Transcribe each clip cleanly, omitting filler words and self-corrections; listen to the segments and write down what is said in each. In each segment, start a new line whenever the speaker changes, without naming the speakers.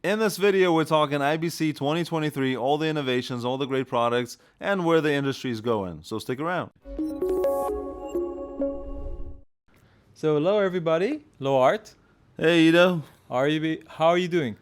In this video, we're talking IBC 2023, all the innovations, all the great products, and where the industry is going. So stick around.
So hello everybody, hello Art.
Hey, Ido.
How are you doing?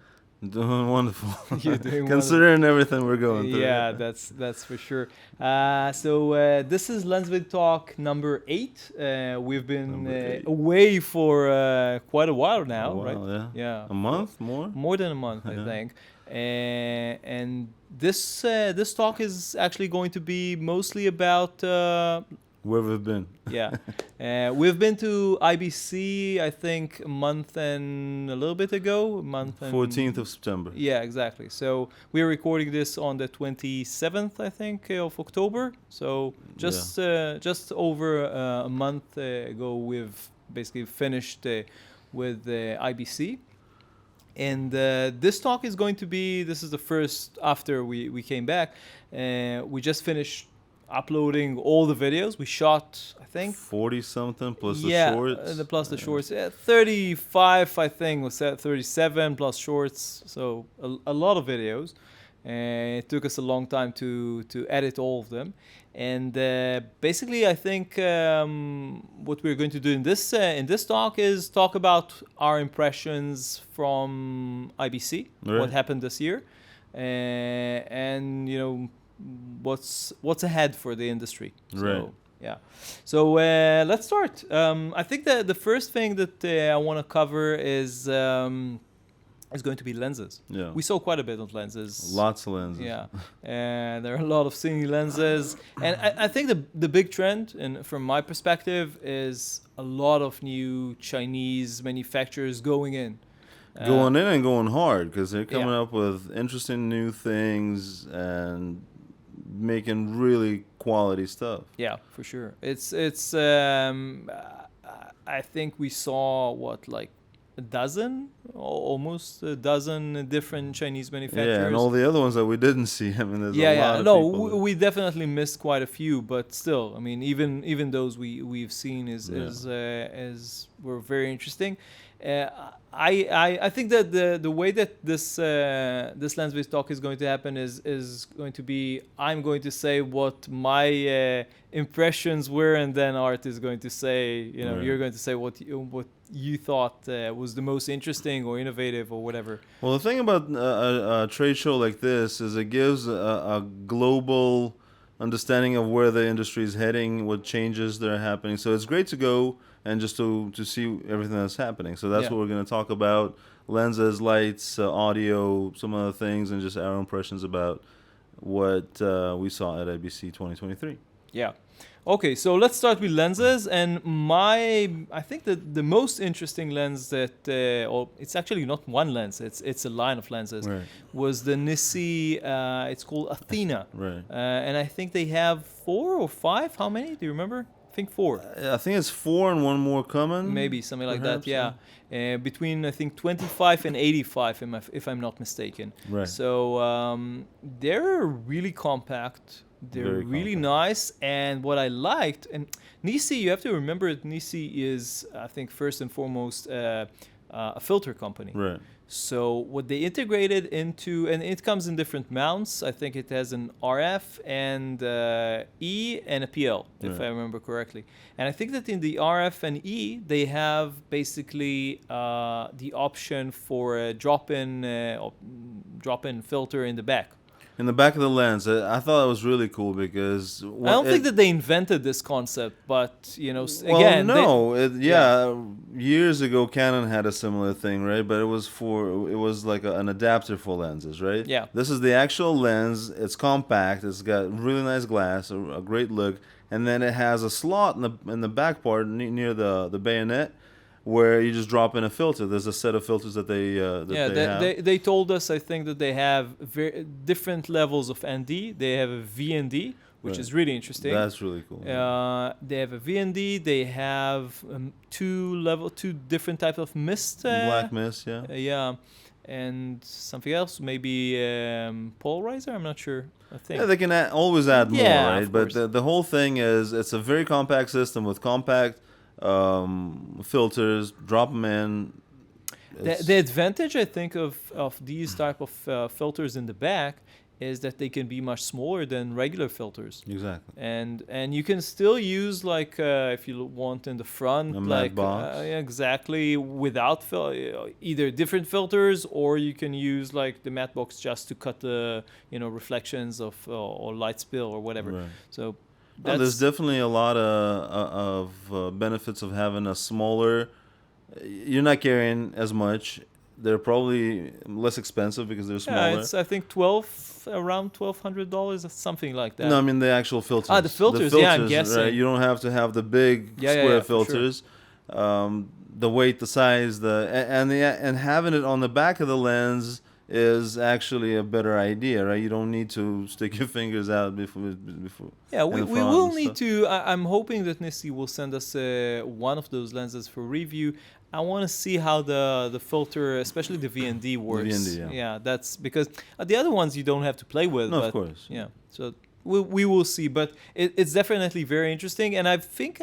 Doing wonderful.
You're doing
Considering everything we're going through.
Yeah, that's for sure. This is LensVid Talk number 8. We've been away for quite a while now, right?
Yeah.
Yeah.
A month more?
More than a month, I think. And this talk is actually going to be mostly about
where we've been.
Yeah. We've been to IBC, I think, a month and a little bit ago.
14th of September.
Yeah, exactly. So we're recording this on the 27th, I think, of October. So just over a month ago, we've basically finished with IBC. And this talk is going to be, this is the first after we came back. We just finished uploading all the videos. We shot, I think,
40 something plus the shorts.
Plus the shorts. 35, I think, was 37 plus shorts. So a lot of videos. It took us a long time to edit all of them. And basically, I think what we're going to do in this talk is talk about our impressions from IBC,
right.
What happened this year, and what's ahead for the industry.
Right.
So, yeah. So let's start. I think that the first thing that I want to cover is going to be lenses.
Yeah.
We saw quite a bit of lenses.
Lots of lenses.
Yeah. And there are a lot of cine lenses. And I think the big trend, and from my perspective, is a lot of new Chinese manufacturers going in.
Going in and going hard, because they're coming up with interesting new things and making really quality stuff.
Yeah, for sure. It's I think we saw almost a dozen different Chinese manufacturers.
Yeah, and all the other ones that we didn't see. I mean, there's a lot of people.
We definitely missed quite a few, but still, I mean, even those we've seen were very interesting. I think that the way that this LensVid talk is going to happen is going to be, I'm going to say what my impressions were, and then Art is going to say, you're going to say what you thought was the most interesting or innovative or whatever.
Well, the thing about a trade show like this is it gives a global understanding of where the industry is heading, what changes that are happening. So it's great to go and just to see everything that's happening. So that's what we're going to talk about: lenses, lights, audio, some other things, and just our impressions about what we saw at IBC 2023.
Yeah. Okay, so let's start with lenses. And I think that the most interesting lens that, or it's actually not one lens, it's a line of lenses,
right,
was the Nissi, it's called Athena.
Right.
And I think they have 4 or 5. How many? Do you remember? I think 4.
I think it's 4 and one more coming.
Maybe something like that. Yeah. Between I think 25 and 85, if I'm not mistaken.
Right.
So they're really compact. They're really nice. And what I liked, and Nissi, you have to remember that Nissi is, I think, first and foremost a filter company.
Right.
So what they integrated into, and it comes in different mounts. I think it has an RF and E and a PL, if I remember correctly. And I think that in the RF and E, they have basically the option for a drop-in filter in the back.
In the back of the lens, I thought it was really cool because
I don't think that they invented this concept, but years
ago Canon had a similar thing, right? But it was like an adapter for lenses, right?
Yeah.
This is the actual lens. It's compact. It's got really nice glass, a great look, and then it has a slot in the back part near the bayonet, where you just drop in a filter. There's a set of filters that they have.
They told us, I think, that they have different levels of ND. They have a VND, which is really interesting.
That's really cool.
They have a VND. They have 2 different types of mist.
Black mist, yeah.
Yeah, and something else, maybe polarizer. I'm not sure. I think.
Yeah, they can always add more, right?
But
the whole thing is it's a very compact system with compact filters. Drop them in.
The advantage I think of these type of filters in the back is that they can be much smaller than regular filters.
Exactly.
And you can still use like if you want in the front
A matte
like
box.
exactly without either different filters, or you can use like the matte box just to cut the reflections of or light spill or whatever.
Right.
So
No, there's
that's
definitely a lot of benefits of having a smaller. You're not carrying as much. They're probably less expensive because they're
yeah,
smaller.
it's I think around $1,200 or something like that.
No, I mean the actual filters.
The filters, yeah, I'm
right?
guessing.
You don't have to have the big
Yeah,
square
for sure.
filters. The weight, the size, and having it on the back of the lens is actually a better idea, right? You don't need to stick your fingers out before.
Yeah,
in the
we
front
will
and
need
stuff.
to. I'm hoping that Nissi will send us one of those lenses for review. I want to see how the filter, especially the VND, works.
VND, yeah.
That's because the other ones you don't have to play with.
No,
but
of course.
Yeah, so we will see. But it's definitely very interesting, and I think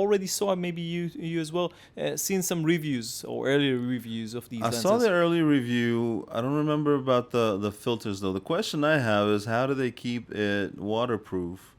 already saw, maybe you as well, seen some reviews or earlier reviews of these
I
lenses.
saw the early review. I don't remember about the filters though. The question I have is how do they keep it waterproof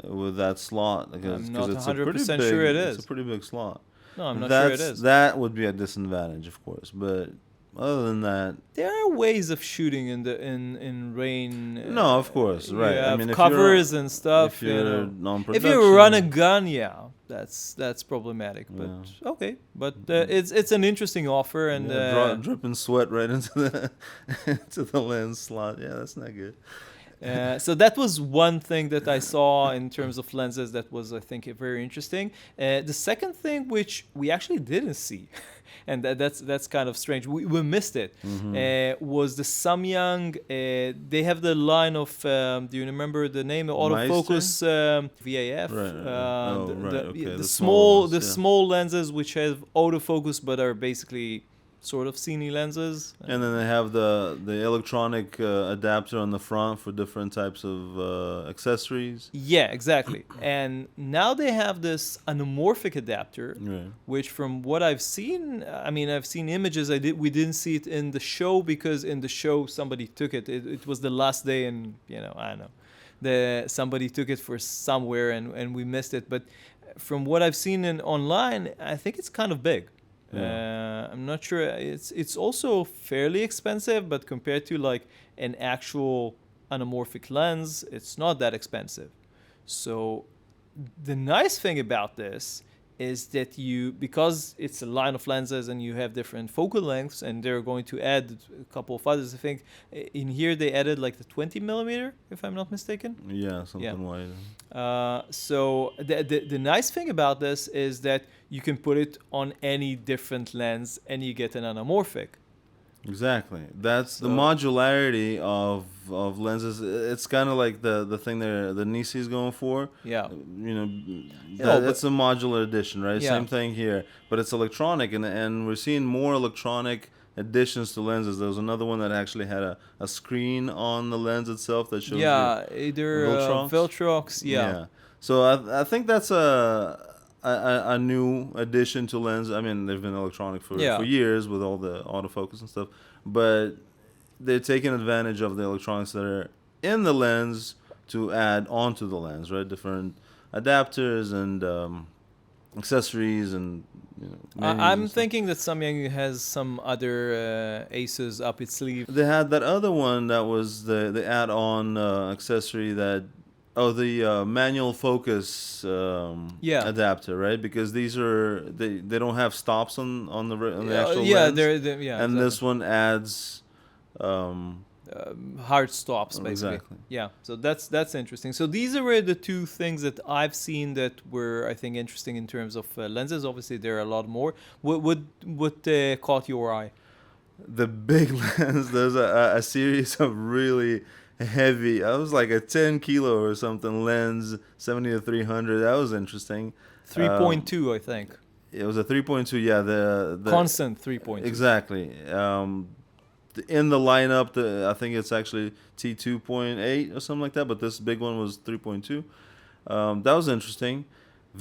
with that slot?
I'm not
it's a pretty
100%
big.
sure it
It's
is.
a pretty big slot.
No, I'm not sure it is.
That would be a disadvantage, of course. But other than that,
There are ways of shooting in rain.
no, of course, right.
You
I
have
mean, if
covers
you're,
and stuff.
if you're on
If
production,
you run a gun, yeah, that's problematic. But
Yeah.
okay, but it's an interesting offer, and
dripping sweat right into the into the lens slot. Yeah, that's not good.
so that was one thing that I saw in terms of lenses that was, I think, very interesting. The second thing, which we actually didn't see, and that's kind of strange, we missed it, was the Samyang. They have the line of, do you remember the name? Autofocus VAF.
Right.
The
small ones,
the
yeah.
small lenses which have autofocus but are basically sort of cine lenses.
And then they have the electronic adapter on the front for different types of accessories.
Yeah, exactly. And now they have this anamorphic adapter,
Right.
which from what I've seen, I mean, I've seen images. We didn't see it in the show because in the show somebody took it. It was the last day, and I don't know, somebody took it for somewhere, and we missed it. But from what I've seen online, I think it's kind of big.
Yeah.
I'm not sure. It's also fairly expensive, but compared to like an actual anamorphic lens, it's not that expensive. So the nice thing about this is that because it's a line of lenses and you have different focal lengths, and they're going to add a couple of others. I think in here they added like the 20 millimeter, if I'm not mistaken.
Yeah, something wider.
So the nice thing about this is that you can put it on any different lens and you get an anamorphic.
Exactly. That's the modularity of lenses. It's kind of like the thing the Nisi is going for.
Yeah.
It's a modular edition, right?
Yeah.
Same thing here, but it's electronic, and we're seeing more electronic additions to lenses. There was another one that actually had a screen on the lens itself that shows
either Viltrox. Yeah.
So I think that's a new addition to lens. I mean, they've been electronic for years with all the autofocus and stuff, but they're taking advantage of the electronics that are in the lens to add onto the lens, right? Different adapters and accessories and
I'm thinking that Samyang has some other aces up its sleeve.
They had that other one that was the add-on accessory that the manual focus adapter, right? Because these are they don't have stops on the actual lens.
They're
and this one adds
hard stops, basically.
Exactly.
Yeah, so that's interesting. So these were the two things that I've seen that were, I think, interesting in terms of lenses. Obviously, there are a lot more. What caught your eye?
The big lens. There's a series of really heavy. I was like a 10 kilo or something lens, 70 to 300. That was interesting.
3.2, I think.
It was a 3.2. Yeah, the
constant 3.2.
Exactly. In the lineup, I think it's actually T2.8 or something like that, but this big one was 3.2. That was interesting.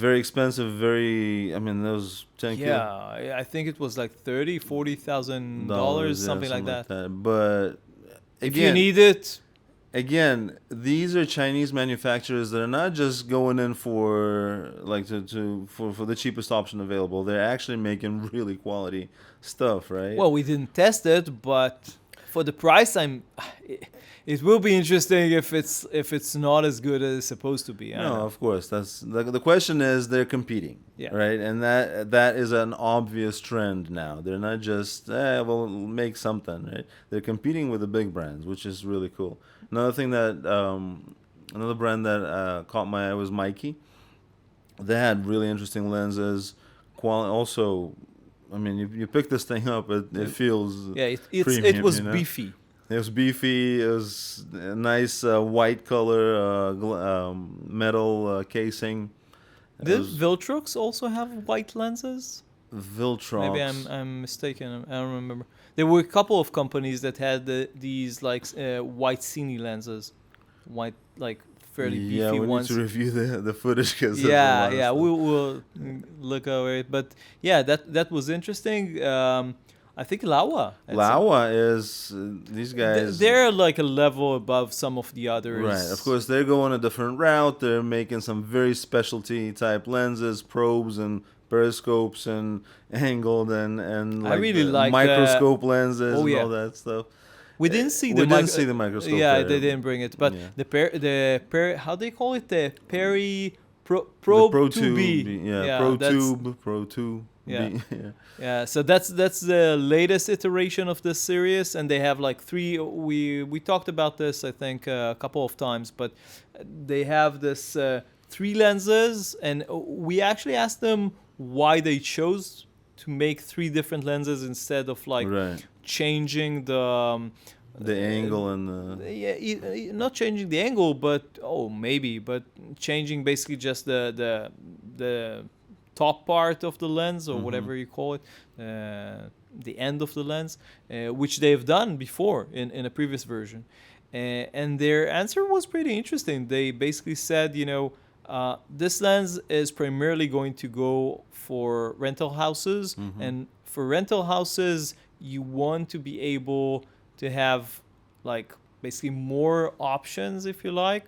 very expensive. Very, I mean, those 10K
Yeah, I think it was like $30,000, $40,000,
yeah,
something like
something like
that.
that. But
If you
again,
need it,
these are Chinese manufacturers that are not just going in for like for the cheapest option available. They're actually making really quality stuff, right?
well, we didn't test it, but for the price, it will be interesting if it's not as good as it's supposed to be. I don't
No,
know.
of course. That's the question is they're competing,
Yeah.
right? And that is an obvious trend now. They're not just we'll make something, right? They're competing with the big brands, which is really cool. Another thing that another brand that caught my eye was Mikey. They had really interesting lenses. Also, I mean, you pick this thing up, it feels
Yeah, it
premium,
was
you know.
beefy.
It was beefy. It was a nice white color metal casing. It
Did
was
Viltrox also have white lenses? Maybe
Viltrox.
I'm mistaken. I don't remember. There were a couple of companies that had these like white cine lenses, white like fairly
Yeah,
beefy
we need to
ones.
review the footage because there's a
Yeah,
lot of
yeah,
stuff.
we'll look over it. But yeah, that was interesting. I think Laowa.
Laowa is these guys.
They're like a level above some of the
Right, of
others.
course, they're going a different route. They're making some very specialty type lenses, probes, and periscopes, and angled and
I
like
really
the
like the.
microscope lenses
Oh
and
yeah,
all that stuff.
we didn't see
We
the
didn't see the microscope
Yeah,
there.
they didn't bring it, but
Yeah.
the how they call it, the
The
probe
Pro
2B.
Tube, yeah,
Yeah,
Pro
that's
Tube, Pro 2.
yeah.
Yeah.
Yeah, so that's the latest iteration of this series, and they have like three. We talked about this, I think, a couple of times, but they have this three lenses, and we actually asked them why they chose to make three different lenses instead of like
Right.
changing the.
The angle and the.
Yeah, not changing the angle, but maybe, but changing basically just the top part of the lens or whatever you call it, the end of the lens, which they've done before in a previous version. And their answer was pretty interesting. They basically said, this lens is primarily going to go for rental houses. And for rental houses, you want to be able to have like basically more options, if you like.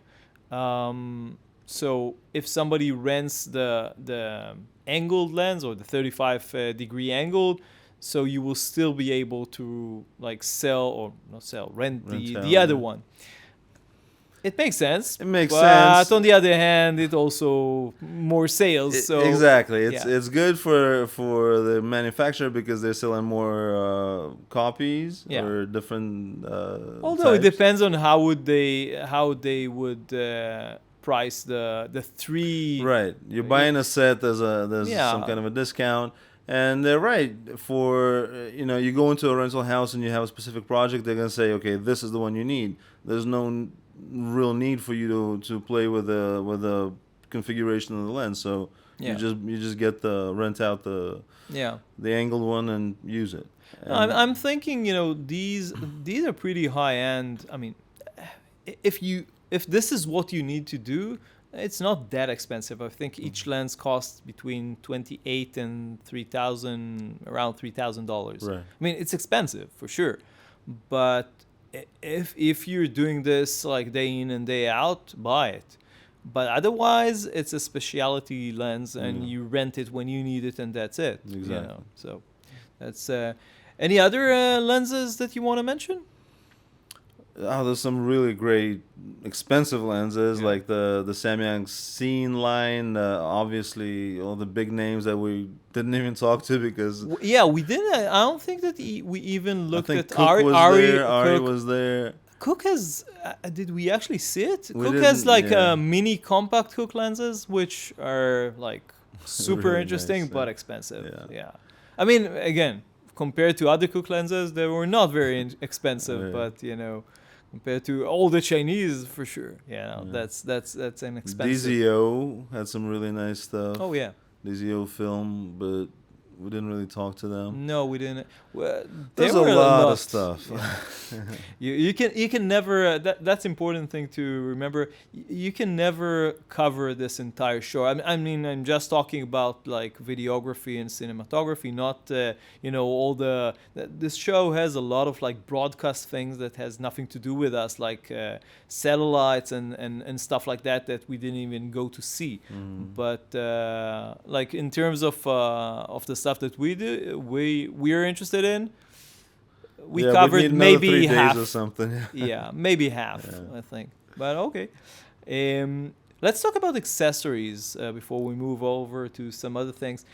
So if somebody rents the angled lens or the 35 degree angled, so you will still be able to like rent the other one. It makes sense.
It makes
but
sense.
on the other hand, it also more sales. So
Exactly, it's
yeah.
it's good for the manufacturer because they're selling more copies
Yeah.
or different.
Although it
types.
depends on how they would price the three.
Right, you're buying a set. There's
Yeah.
some kind of a discount, and they're right. For you go into a rental house and you have a specific project. They're gonna say, okay, this is the one you need. There's no real need for you to play with the configuration of the lens. So
Yeah.
you just get the rent out
Yeah.
the angled one and use it.
I'm thinking, these are pretty high end. I mean, if this is what you need to do, it's not that expensive. I think each lens costs between 28 and 3,000, around $3,000.
Right.
I mean, it's expensive for sure, but if you're doing this like day in and day out, buy it. But otherwise, it's a specialty lens, and you rent it when you need it, and that's it.
Exactly.
So that's any other lenses that you want to mention?
Oh, there's some really great expensive lenses like the Samyang Scene line. Obviously, all the big names that we didn't even talk to because
Yeah, we didn't. I don't think that we even
I
looked
think
at
Cook was there. Ari
Cook.
was there.
Cook has. Did we actually see it?
We
Cook has
didn't,
like
yeah.
mini compact Cook lenses, which are like super
Really
interesting
nice,
but
yeah.
expensive.
Yeah.
Yeah, I mean, again, compared to other Cook lenses, they were not very expensive,
Right.
but compared to all the Chinese, for sure. Yeah,
Yeah.
that's an expensive.
DZO had some really nice stuff.
Oh yeah.
DZO film, but we didn't really talk to them.
No, we didn't. Well,
There's
there
a
were
lot
lot
of stuff.
Yeah. You can never that's important thing to remember. You can never cover this entire show. I mean I'm just talking about like videography and cinematography, not all this show has a lot of like broadcast things that has nothing to do with us, like satellites and stuff like that we didn't even go to see. But like in terms of the stuff that we do, we're interested in, we
Yeah,
covered
we'd need another
maybe
3 days
half.
or something.
Yeah, maybe half,
Yeah.
I think. But okay. Let's talk about accessories before we move over to some other things.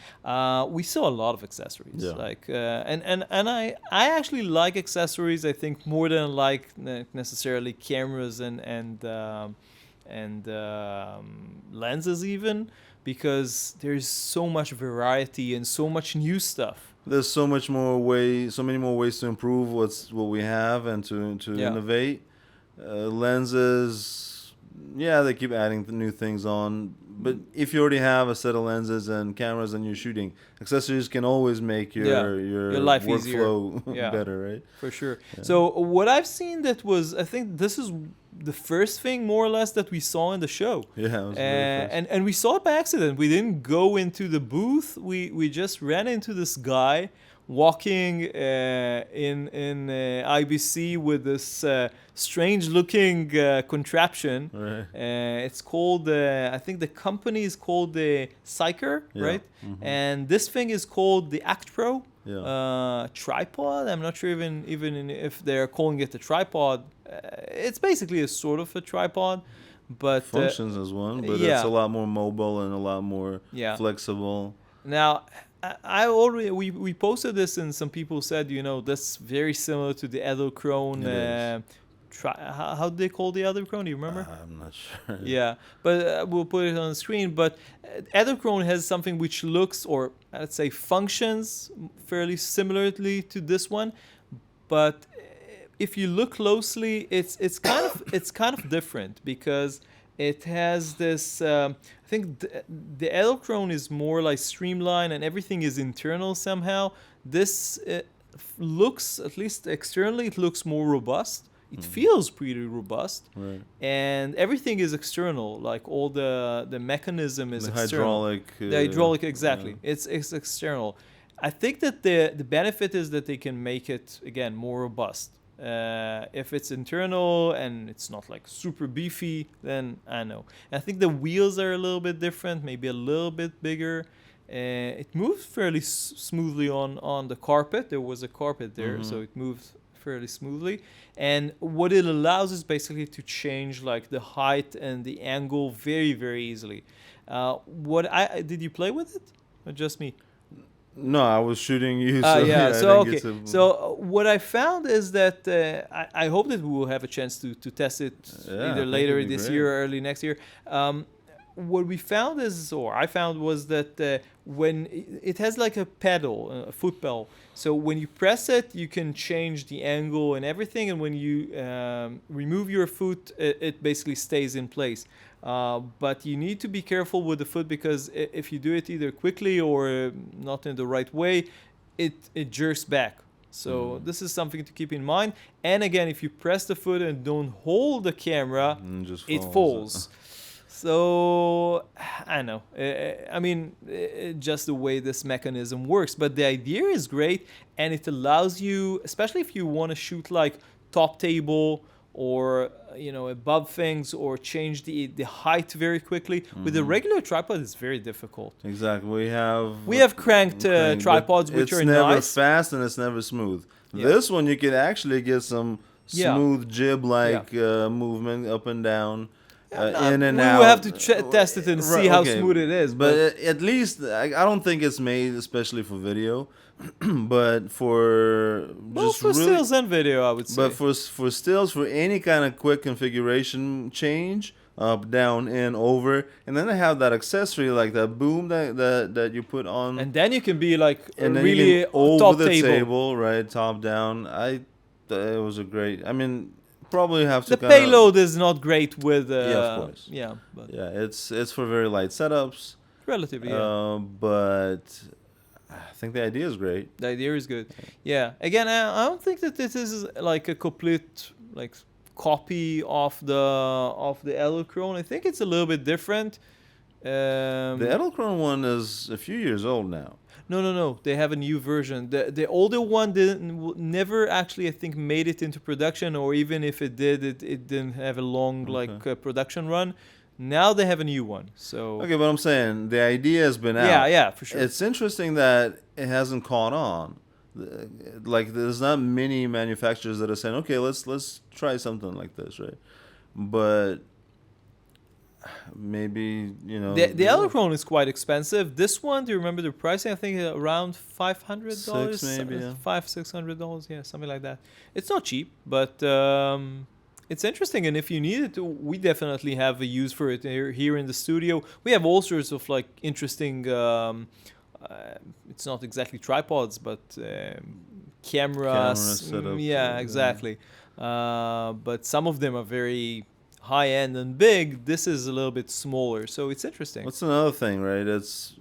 We saw a lot of accessories,
Yeah.
like and I actually like accessories. I think more than like necessarily cameras and lenses even, because there's so much variety and so much new stuff.
There's so many more ways to improve what we have and to
Yeah.
innovate. Lenses, yeah, they keep adding new things on. But if you already have a set of lenses and cameras and you're shooting, accessories can always make your
life easier.
workflow
Yeah.
better, right?
For sure. So what I've seen that was, I think this is the first thing more or less that we saw in the show.
Yeah, it was very first.
And we saw it by accident. We didn't go into the booth. We just ran into this guy walking in IBC with this strange looking contraption.
Right.
It's called, I think the company is called the Psyker,
Yeah.
right? And this thing is called the Act Pro.
Yeah.
Tripod. I'm not sure even if they're calling it a tripod. It's basically a sort of a tripod, but
Functions as one, but
yeah.
it's a lot more mobile and a lot more
Yeah.
flexible.
Now I already we posted this and some people said that's very similar to the Edelkrone.
It is.
How do they call the Edelkrone? Do you remember?
I'm not sure.
Yeah, but we'll put it on the screen. But Edelkrone has something which looks, or let's say functions, fairly similarly to this one. But if you look closely, it's kind of different, because it has this. I think the Edelkrone is more like streamlined and everything is internal somehow. This looks, at least externally, it looks more robust. It feels pretty robust,
Right.
and everything is external. Like all the mechanism is
The
external.
hydraulic.
The hydraulic, exactly. It's external. I think that the benefit is that they can make it again more robust. If it's internal and it's not like super beefy, then I know. I think the wheels are a little bit different, maybe a little bit bigger. It moves fairly smoothly on the carpet. There was a carpet there, so it moved fairly smoothly. And what it allows is basically to change like the height and the angle very, very easily. Did you play with it, or just me?
No, I was shooting you. So
Yeah.
I
So
didn't
okay.
get to-
So what I found is that I hope that we will have a chance to test it
Yeah, I
either
think
later
it'd be
this
great.
year or early next year. What we found is, or I found, was that when it has like a pedal, a foot pedal. So when you press it, you can change the angle and everything. And when you remove your foot, it basically stays in place. But you need to be careful with the foot, because if you do it either quickly or not in the right way, it jerks back. So this is something to keep in mind. And again, if you press the foot and don't hold the camera,
And just
it falls. So I know. I mean, just the way this mechanism works. But the idea is great, and it allows you, especially if you want to shoot like top table or above things, or change the height very quickly. With a regular tripod, it's very difficult.
Exactly. We have
cranked
but
tripods which
it's
are
never
nice.
fast and it's never smooth.
Yeah.
This one you can actually get some
Yeah.
smooth jib-like movement up and down, in and
we
out.
will have to test it and see
Right,
how
okay.
smooth it is.
But at least I don't think it's made especially for video, but for
well,
just
for
really,
stills and video, I would say.
but for stills, for any kind of quick configuration change, up, down, in, over, and then they have that accessory like that boom that you put on,
and then you can be like
and then
really
you can over
top
the
table.
right, top down. It was a great. I mean, probably have to.
The
kinda,
payload is not great with.
Yeah, of course.
Yeah, but
Yeah, it's for very light setups.
relatively. Yeah.
But I think the idea is great.
The idea is good. Yeah. Again, I don't think that this is like a complete like copy of the Edelkrone. I think it's a little bit different.
The Edelkrone one is a few years old now.
No. They have a new version. The older one never actually, I think, made it into production, or even if it did, it didn't have a long production run. Now they have a new one. So
Okay, but I'm saying the idea has been out.
yeah, for sure.
It's interesting that it hasn't caught on. Like there's not many manufacturers that are saying, okay, let's try something like this, right? But maybe
the Electron is quite expensive. This one, do you remember the pricing? I think around $500,
maybe, yeah.
$600, yeah, something like that. It's not cheap, but it's interesting. And if you need it, we definitely have a use for it here in the studio. We have all sorts of like interesting. It's not exactly tripods, but cameras.
Setup,
yeah, exactly. But some of them are very high end and big. This is a little bit smaller, so it's interesting.
What's another thing, right? It's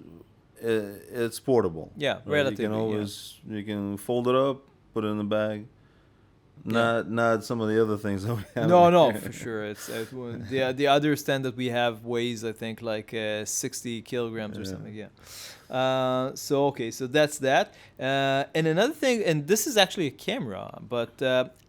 portable.
Yeah,
right?
relatively.
You can always you can fold it up, put it in the bag. Not some of the other things that we have.
No, for sure. It's the other stand that we have weighs, I think, like 60 kilograms or something. Yeah. So that's that. And another thing, and this is actually a camera, but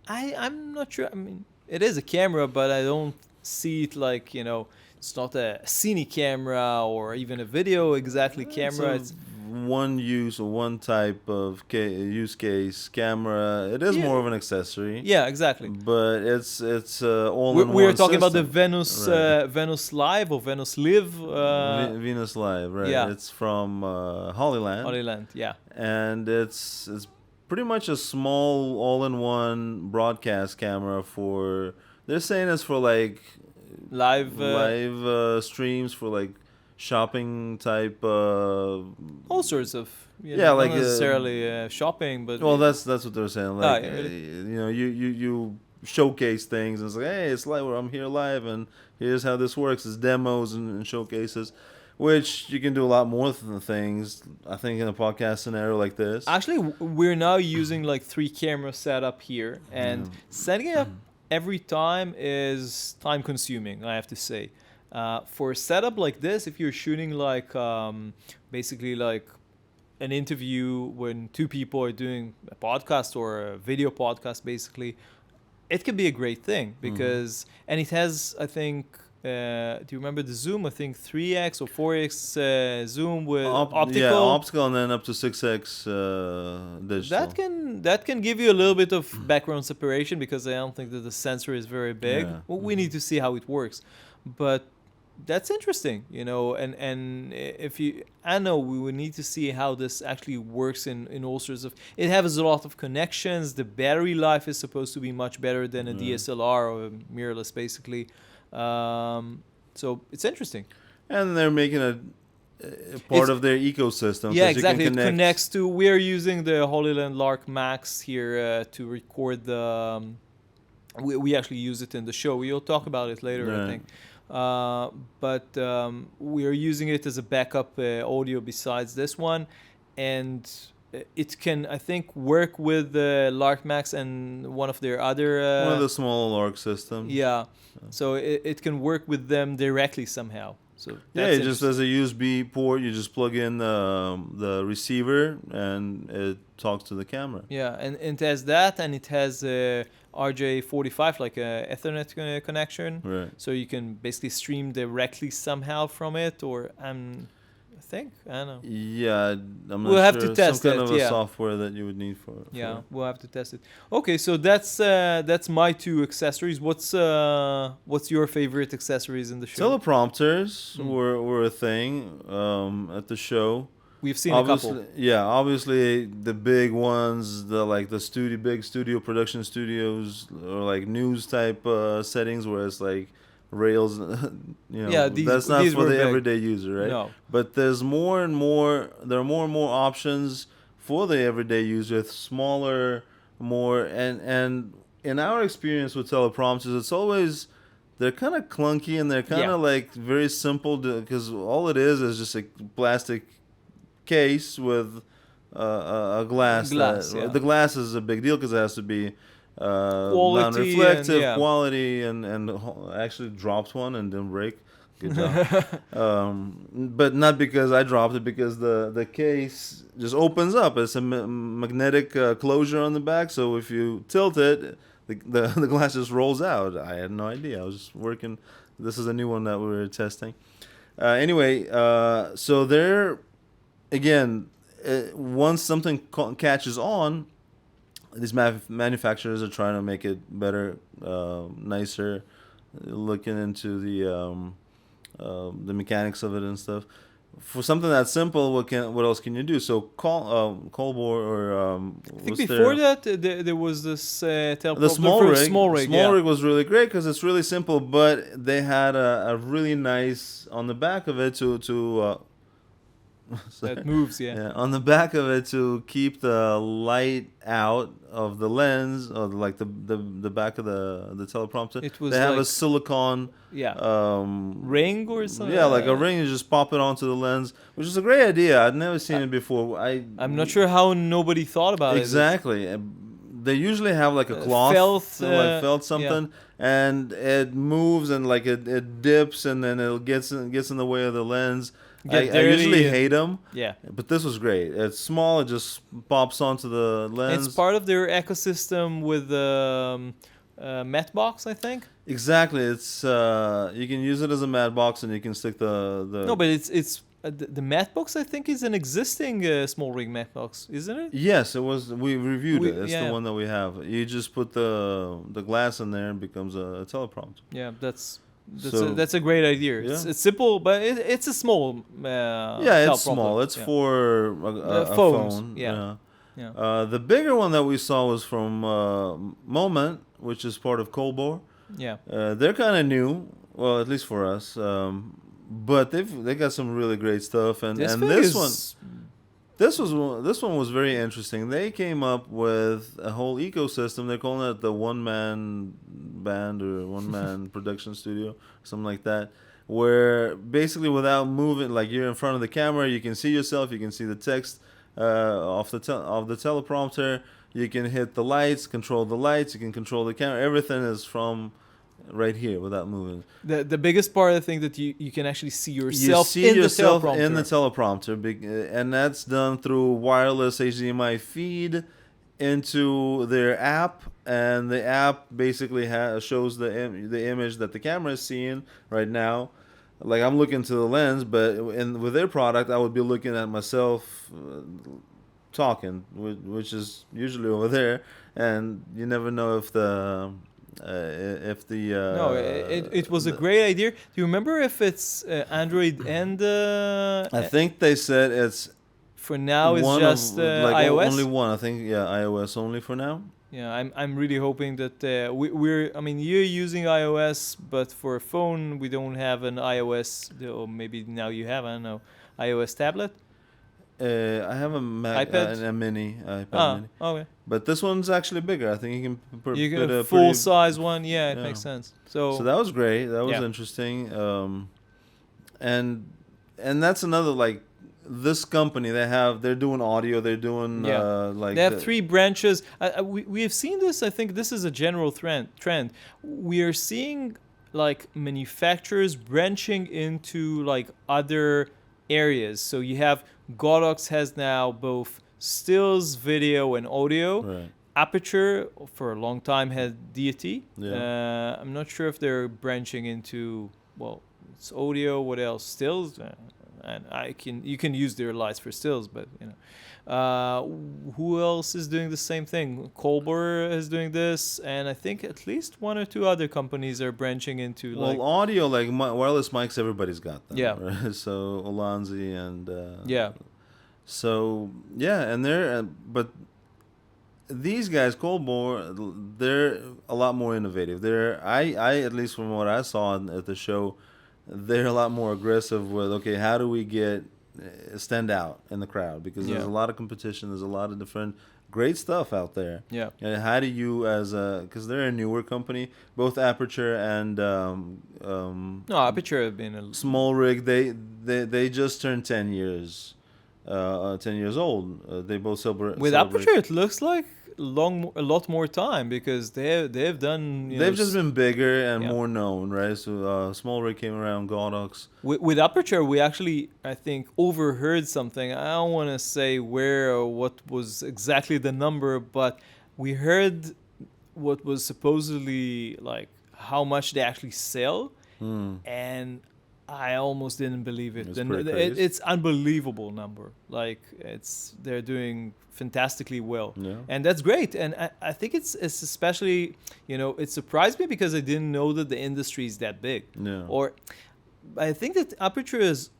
I'm not sure. I mean, it is a camera, but I don't see it like it's not a cine camera or even a video exactly camera. It's
one use or one type of use case camera. It is more of an accessory.
Yeah, exactly.
But it's all in one.
We were talking about the
system.
Venus Venus Live or Venus Live.
Venus Live, right?
Yeah.
It's from Hollyland.
Hollyland, yeah.
And it's pretty much a small all-in-one broadcast camera for. They're saying it's for like
live
streams for like shopping type
all sorts of
like
not necessarily shopping, but
that's what they're saying, like
really?
you showcase things and it's like, hey, it's live, I'm here live and here's how this works. It's demos and showcases, which you can do a lot more things, I think, in a podcast scenario like this.
Actually, we're now using like 3 camera setup here, and setting it up every time is time consuming, I have to say. For a setup like this, if you're shooting like basically like an interview when 2 people are doing a podcast or a video podcast, basically, it can be a great thing because and it has, I think, do you remember the zoom? I think 3x or 4x zoom with optical.
Yeah, optical, and then up to 6x digital.
That can give you a little bit of background separation because I don't think that the sensor is very big.
Yeah.
Well, we need to see how it works, but that's interesting, and if I know we would need to see how this actually works in all sorts of. It has a lot of connections. The battery life is supposed to be much better than a DSLR or a mirrorless, basically. So it's interesting.
And they're making a part of their ecosystem.
Yeah, exactly. It connects to. We are using the Hollyland Lark Max here to record the. We actually use it in the show. We'll talk about it later, I think. But we are using it as a backup audio besides this one, and it can, I think, work with the Lark Max and one of their other
one of the small Lark systems.
Yeah, so it can work with them directly somehow. So
yeah, just as a USB port, you just plug in the receiver and it talks to the camera.
Yeah, and it has that, and it has RJ45, like a Ethernet connection.
Right.
So you can basically stream directly somehow from it, or I don't know.
Yeah, I'm not
we'll have
sure.
to test
some kind of a
yeah.
software that you would need for.
Yeah, we'll have to test it. Okay, so that's my 2 accessories. What's your favorite accessories in the show?
Teleprompters were a thing at the show.
We've seen a couple.
Yeah, obviously the big ones, the big studio production studios, or like news type settings where it's like rails,
Yeah,
that's not for the everyday user, right?
No.
But there are more and more options for the everyday user, with smaller, more, and in our experience with teleprompters, it's always, they're kind of clunky and they're kind of like very simple because all it is just a plastic case with a glass
Glass,
that
yeah.
the glass is a big deal because it has to be
Quality and
non-reflective,
yeah.
quality, and actually dropped one and didn't break. Good job. But not because I dropped it, because the case just opens up. It's a magnetic closure on the back, so if you tilt it, the glass just rolls out. I had no idea. I was just working. This is a new one that we were testing. Anyway, so there again, once something catches on, these manufacturers are trying to make it better, nicer, looking into the mechanics of it and stuff. For something that simple, what else can you do? So Colbor or
I think
was
before
there
that there was this
the
teleprompter for small rig.
small
Yeah,
rig was really great because it's really simple, but they had a really nice on the back of it to
that moves. Yeah,
yeah, on the back of it to keep the light out of the lens, or like the back of the teleprompter.
it was
They have a
like
silicone
yeah
um,
ring or something.
yeah, like a ring. You just pop it onto the lens, which is a great idea. I'd never seen it before.
I'm not sure how nobody thought about it.
Exactly. They usually have like a cloth,
Felt,
like felt
yeah.
something, and it moves and like it dips, and then it gets in the way of the lens.
Get
I usually
dirty.
hate them,
Yeah,
but this was great. It's small. It just pops onto the lens.
it's part of their ecosystem with matte box, I think.
Exactly. It's you can use it as a matte box, and you can stick the.
No, but it's the matte box. I think is an existing small rig matte box, isn't it?
Yes, it was. We reviewed it. It's
Yeah,
the one that we have. You just put the glass in there, and it becomes a teleprompter.
yeah.
So
That's a great idea.
yeah.
It's simple, but it's a small.
Yeah, it's
teleprompter.
small. It's
Yeah.
for a
Phones,
phone.
yeah. Yeah.
The bigger one that we saw was from Moment, which is part of Colbor.
Yeah.
They're kind of new, well, at least for us. But they got some really great stuff, and
This
and
thing
this
is
one this one was very interesting. They came up with a whole ecosystem. They're calling it the one man band or one man production studio, something like that. Where basically without moving, like you're in front of the camera, you can see yourself, you can see the text of the teleprompter. You can hit the lights, control the lights. You can control the camera. Everything is from right here without moving.
The biggest part, I think, that you can actually see
You
yourself
see
in
yourself
the teleprompter.
in the teleprompter, and that's done through wireless HDMI feed into their app, and the app basically shows the image that the camera is seeing right now. Like I'm looking to the lens, but with their product, I would be looking at myself talking, which is usually over there, and you never know if the
No, it was a great idea. Do you remember if it's Android and
I think they said it's
for now it's
one
just
of like
iOS?
only one. I think iOS only for now.
Yeah, I'm really hoping that we're. I mean, you're using iOS, but for a phone, we don't have an iOS. Or maybe now you have. I don't know, iOS tablet.
I have a Mac,
iPad?
a mini iPad mini,
Okay.
but this one's actually bigger. I think you can put
You
a
get a
pretty-
full size one. Yeah, it
yeah.
makes sense. So
So that was great. That was
Yeah.
interesting. And that's another like this company. They're doing audio. They're doing
Yeah.
like
they have three branches. We have seen this. I think this is a general trend. We are seeing like manufacturers branching into like other areas. So you have Godox has now both stills, video, and audio.
Right.
Aperture for a long time had DAT.
Yeah.
I'm not sure if they're branching into it's audio. What else? Stills, and you can use their lights for stills, but who else is doing the same thing? Colbor is doing this, and I think at least one or two other companies are branching into
Well, audio like wireless mics, everybody's got them.
Yeah.
Right? So Olanzi and
yeah.
So yeah, and but these guys, Colbor, they're a lot more innovative. I at least from what I saw at the show, they're a lot more aggressive with how do we get stand out in the crowd, because there's a lot of competition. There's a lot of different great stuff out there.
Yeah.
And how do you because they're a newer company, both Aperture and
No, Aperture have been
Small Rig, they just turned 10 years 10 years old. They both
With
celebrate.
Aperture, it looks like a lot more time because they've done
They've just been bigger and
yeah.
more known, right? So Small Rig came around, Godox.
With Aperture, we actually, I think, overheard something. I don't want to say where or what was exactly the number, but we heard what was supposedly like how much they actually sell, and I almost didn't believe it.
It's
And
pretty crazy.
it's unbelievable number. Like they're doing fantastically well,
Yeah.
and that's great. And I think it's especially it surprised me because I didn't know that the industry is that big.
Yeah.
Or I think that Aperture is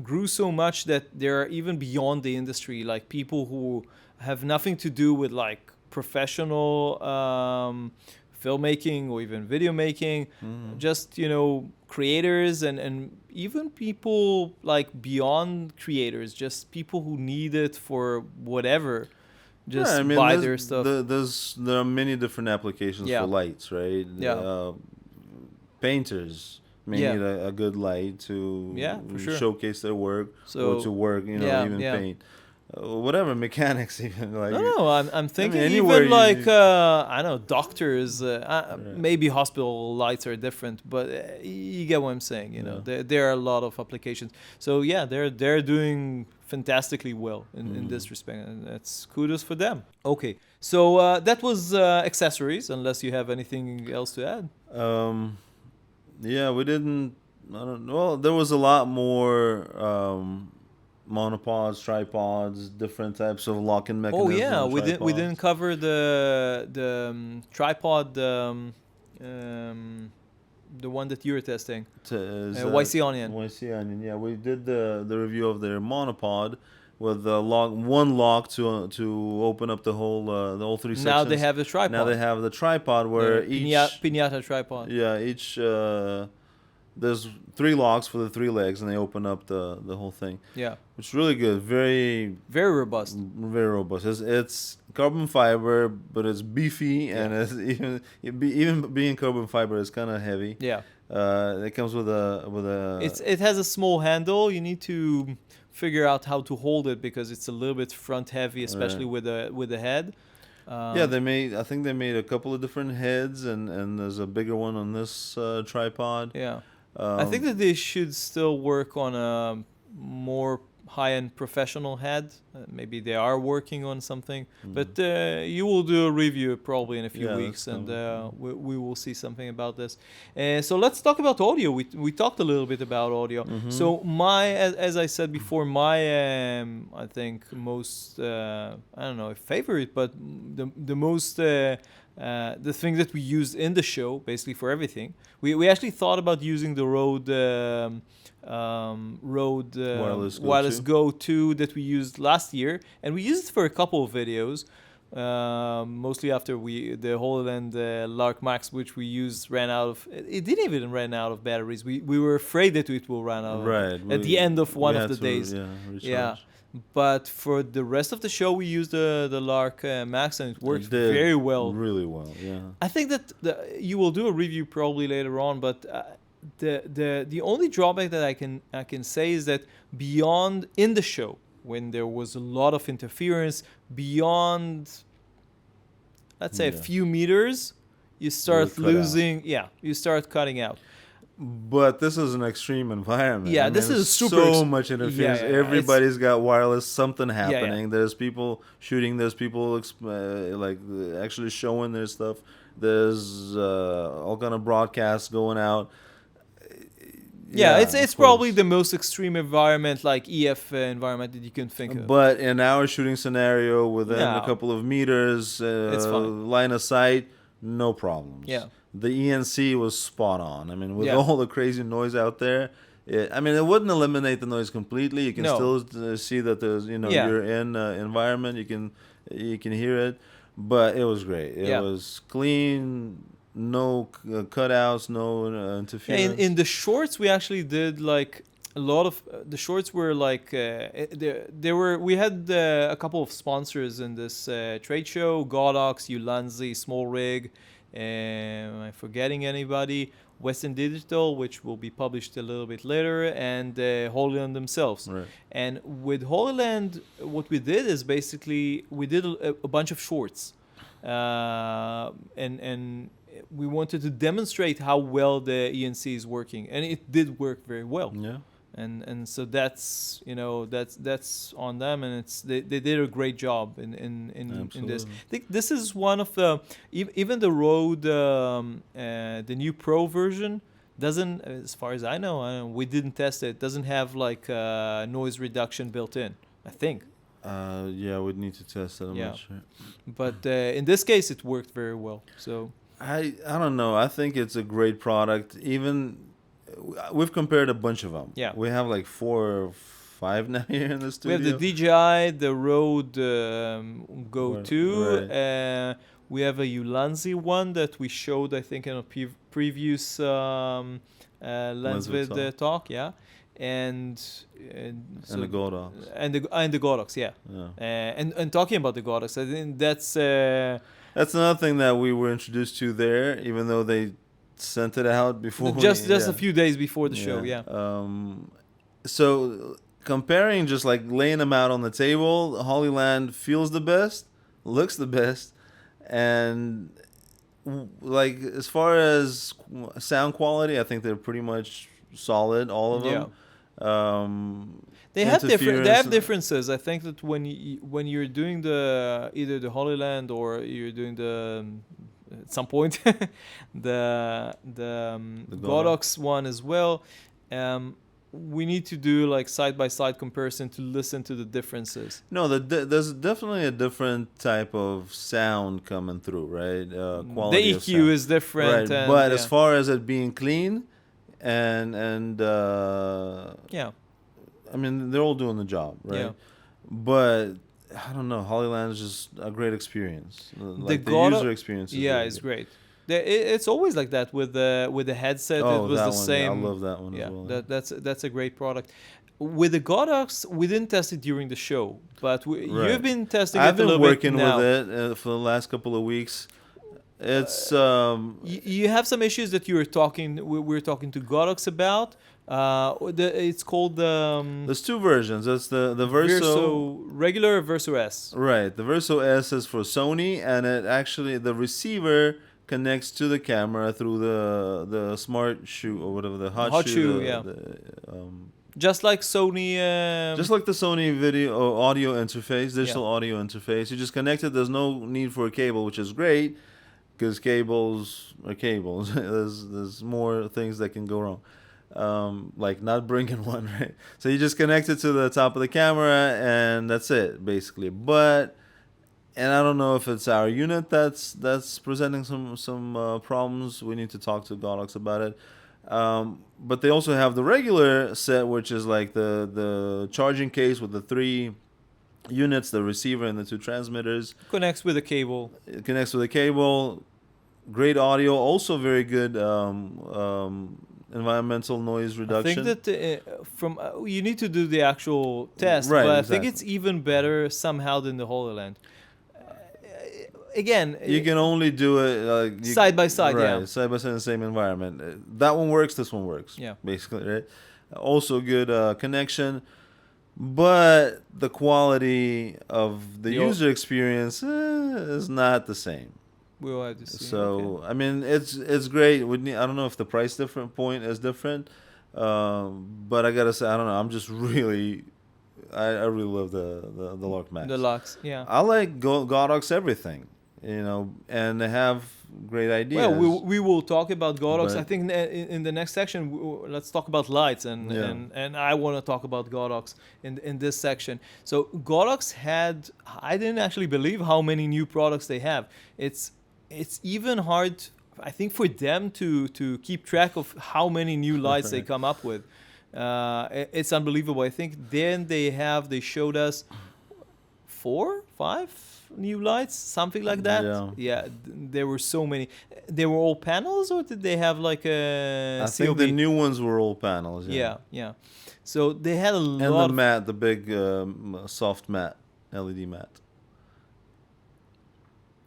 grew so much that they're even beyond the industry, like people who have nothing to do with like professional filmmaking or even video making, just creators and even people like beyond creators, just people who need it for whatever, just
Yeah, I mean,
buy their stuff.
there are many different applications
Yeah.
for lights, right?
Yeah.
Painters may
Yeah.
need a good light to
Yeah, for sure.
showcase their work
So
or to work,
yeah,
even
yeah.
paint. Whatever, mechanics even. Like,
No, I'm thinking
anywhere
even
you-
like I don't know, doctors. Maybe hospital lights are different, but you get what I'm saying.
Yeah.
There are a lot of applications. So yeah, they're doing fantastically well in this respect, and that's kudos for them. Okay, so that was accessories. Unless you have anything else to add.
Yeah, we didn't. I don't know. Well, there was a lot more monopods, tripods, different types of locking
Oh
mechanisms.
yeah,
on
we
tripods.
didn't cover the tripod. The one that you were testing. YC Onion.
YC Onion. Yeah, we did the review of their monopod with one lock to open up the whole three sections.
Now they have the tripod.
Now they have the tripod where
The
each
piñata tripod.
yeah each there's 3 locks for the 3 legs and they open up the whole thing.
Yeah,
It's really good. Very
very robust.
very robust. It's carbon fiber, but it's beefy and it's even being carbon fiber is kind of heavy.
Yeah,
It comes with a
it has a small handle. You need to figure out how to hold it because it's a little bit front heavy, especially with the head.
yeah, I think they made a couple of different heads and there's a bigger one on this tripod.
Yeah, I think that they should still work on a more high-end professional head. Maybe they are working on something, but you will do a review probably in a few
Yeah,
weeks,
that's
and
coming.
we will see something about this. So let's talk about audio. We talked a little bit about audio. So as I said before, my I think most I don't know if favorite, but the most the thing that we used in the show basically for everything. We actually thought about using the Rode Wireless Go 2 that we used last year, and we used it for a couple of videos. Mostly after the HoloLens Lark Max, which we used, ran out of. It didn't even run out of batteries. We were afraid that it will run out at the end of one of the days. Yeah. But for the rest of the show, we used the Lark Max, and it worked very well.
Really well, yeah.
I think that you will do a review probably later on, but the only drawback that I can say is that beyond in the show, when there was a lot of interference, beyond let's say a few meters, you start losing. Yeah, you start cutting out.
But this is an extreme environment.
Yeah, this is super
so much interference.
Yeah,
Everybody's got wireless, something happening.
yeah.
There's people shooting. There's people actually showing their stuff. There's all kind of broadcasts going out.
Yeah, it's
of
probably
course.
the most extreme environment, like EF environment that you can think of.
But in our shooting scenario, within
No.
a couple of meters,
It's fine.
line of sight, no problems.
Yeah.
The ENC was spot on. I mean, with
Yeah.
all the crazy noise out there, it wouldn't eliminate the noise completely. You can
No.
still see that there's,
Yeah.
you're in environment. You can hear it, but it was great. It
Yeah.
was clean, no cutouts, no
Yeah,
interference.
in the shorts, we actually did like a lot of the shorts were like there were we had a couple of sponsors in this trade show: Godox, Ulanzi, Small Rig, Am I forgetting anybody? Western Digital, which will be published a little bit later, and Holy Land themselves.
Right.
And with Holy Land, what we did is basically we did a bunch of shorts, and we wanted to demonstrate how well the ENC is working, and it did work very well.
Yeah.
And so that's that's on them, and they did a great job in this. I think this is one of the even the Rode the new Pro version doesn't, as far as I know, we didn't test it, doesn't have like noise reduction built in, I think.
Yeah, we'd need to test it. I'm not sure.
But in this case, it worked very well. So
I don't know. I think it's a great product. Even we've compared a bunch of them.
Yeah.
We have like 4 or 5 now here in the
we
studio.
have the DJI, the Rode Go 2.
Right.
We have a Ulanzi one that we showed, I think, in a previous LensVid talk. Yeah. And so
the Godox.
And the Godox, yeah. And talking about the Godox, I think that's
another thing that we were introduced to there, even though they sent it out before.
Just a few days before the show, yeah.
So comparing, just like laying them out on the table, Holy Land feels the best, looks the best, and like as far as sound quality, I think they're pretty much solid, all of them.
They have differences. I think that when you're doing either the Holy Land or you're doing at some point the Godox one as well, we need to do like side-by-side comparison to listen to the differences.
No, there's definitely a different type of sound coming through, right? Quality
the EQ is different,
right? But as far as it being clean and
yeah,
I mean, they're all doing the job, right? Yeah. But I don't know. Holy Land is just a great experience. Like the user experience is really
it's great. It's always like that with the headset. It was the same.
I love that one as well.
That's a great product. With the Godox, we didn't test it during the show, but you've been testing it a little bit. I've been
working with it for the last couple of weeks. It's
you have some issues that we were talking to Godox about. It's called
there's 2 versions. It's the Verso
regular, Verso S.
Right. The Verso S is for Sony, and it actually the receiver connects to the camera through the smart shoe or whatever, the hot shoe.
Just like Sony.
Just like the Sony audio interface, digital audio interface. You just connect it. There's no need for a cable, which is great because cables are cables. there's more things that can go wrong. Like not bringing one, right? So you just connect it to the top of the camera, and that's it, basically. And I don't know if it's our unit that's presenting some problems. We need to talk to Godox about it. But they also have the regular set, which is like the charging case with the 3 units, the receiver and the 2 transmitters.
Connects with a cable.
It connects with a cable. Great audio. Also very good environmental noise reduction.
I think that you need to do the actual test,
right,
but
exactly.
I think it's even better somehow than the Holy Land. Again,
you can only do it
side by side,
right, side by side in the same environment. That one works, this one works.
Yeah,
basically, right? Also good connection, but the quality of the user experience is not the same.
We'll have to see.
So I mean, it's great. I don't know if the price point is different, but I gotta say, I don't know. I'm just really. I really love the Lark Max.
The Lux, yeah.
I like Godox everything, and they have great ideas.
Well, we will talk about Godox. I think in the next section, let's talk about lights, and I want to talk about Godox in this section. So Godox I didn't actually believe how many new products they have. It's even hard, I think, for them to keep track of how many new lights they come up with. It's unbelievable. I think then they showed us 4, 5 new lights, something like that. Yeah, there were so many. They were all panels, or did they have like a
I think the new ones were all panels.
Yeah. So they had a lot.
And the matte, the big soft matte LED matte.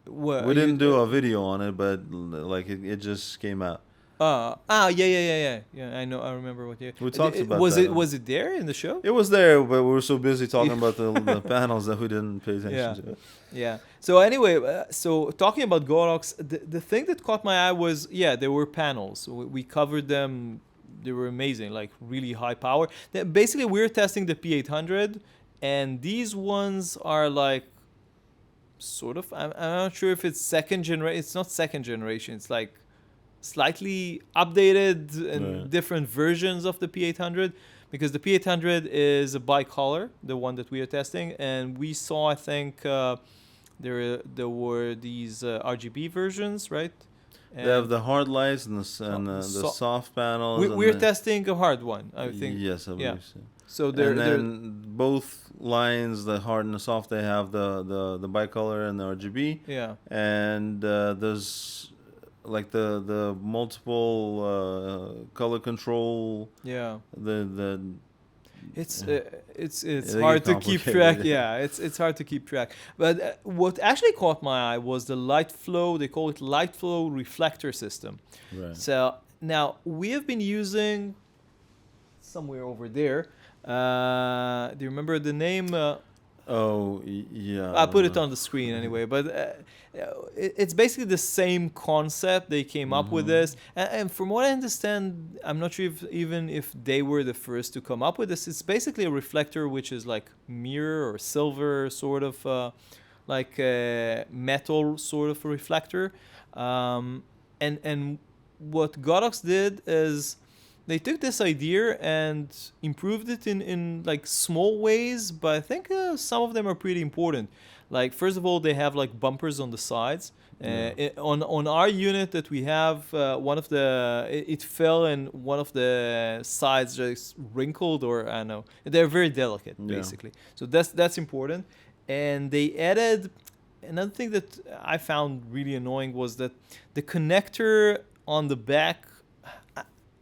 What
We
are you?
didn't do a video on it, but like it just came out.
Yeah. I know. I remember what you.
We talked about
was
that.
was it there in the show?
It was there, but we were so busy talking about the panels that we didn't pay attention
Yeah.
to it.
Yeah. So anyway, so talking about Godox, the thing that caught my eye was, yeah, there were panels. We covered them. They were amazing, like really high power. Basically, we're testing the P800, and these ones are like sort of. I'm not sure if it's second generation. It's not second generation. It's like slightly updated and
Right.
different versions of the P800, because the P800 is a bicolor, the one that we are testing, and we saw, I think, there were these RGB versions, right?
They have the hard lights and the
So-
soft panels. and
we're
the-
testing a hard one, I think.
Yes, I believe
Yeah.
so.
So they're,
And then both lines, the hard and the soft, they have the bicolor and the RGB.
yeah.
And there's like the multiple color control.
Yeah.
The
It's
Yeah.
it's
they
hard
get
to keep
complicated,
track. Yeah, it's hard to keep track. But what actually caught my eye was the light flow. They call it light flow reflector system.
right.
So now we have been using somewhere over there. Do you remember the name?
Yeah.
I put it on the screen anyway, but it's basically the same concept. They came up with this, and from what I understand, I'm not sure if they were the first to come up with this. It's basically a reflector which is like mirror or silver, sort of like a metal sort of a reflector. And what Godox did is they took this idea and improved it in like small ways, but I think some of them are pretty important. Like, first of all, they have like bumpers on the sides. On our unit that we have, one of it fell and one of the sides just wrinkled, or I don't know. They're very delicate,
Yeah.
basically. So that's important. And they added another thing that I found really annoying was that the connector on the back.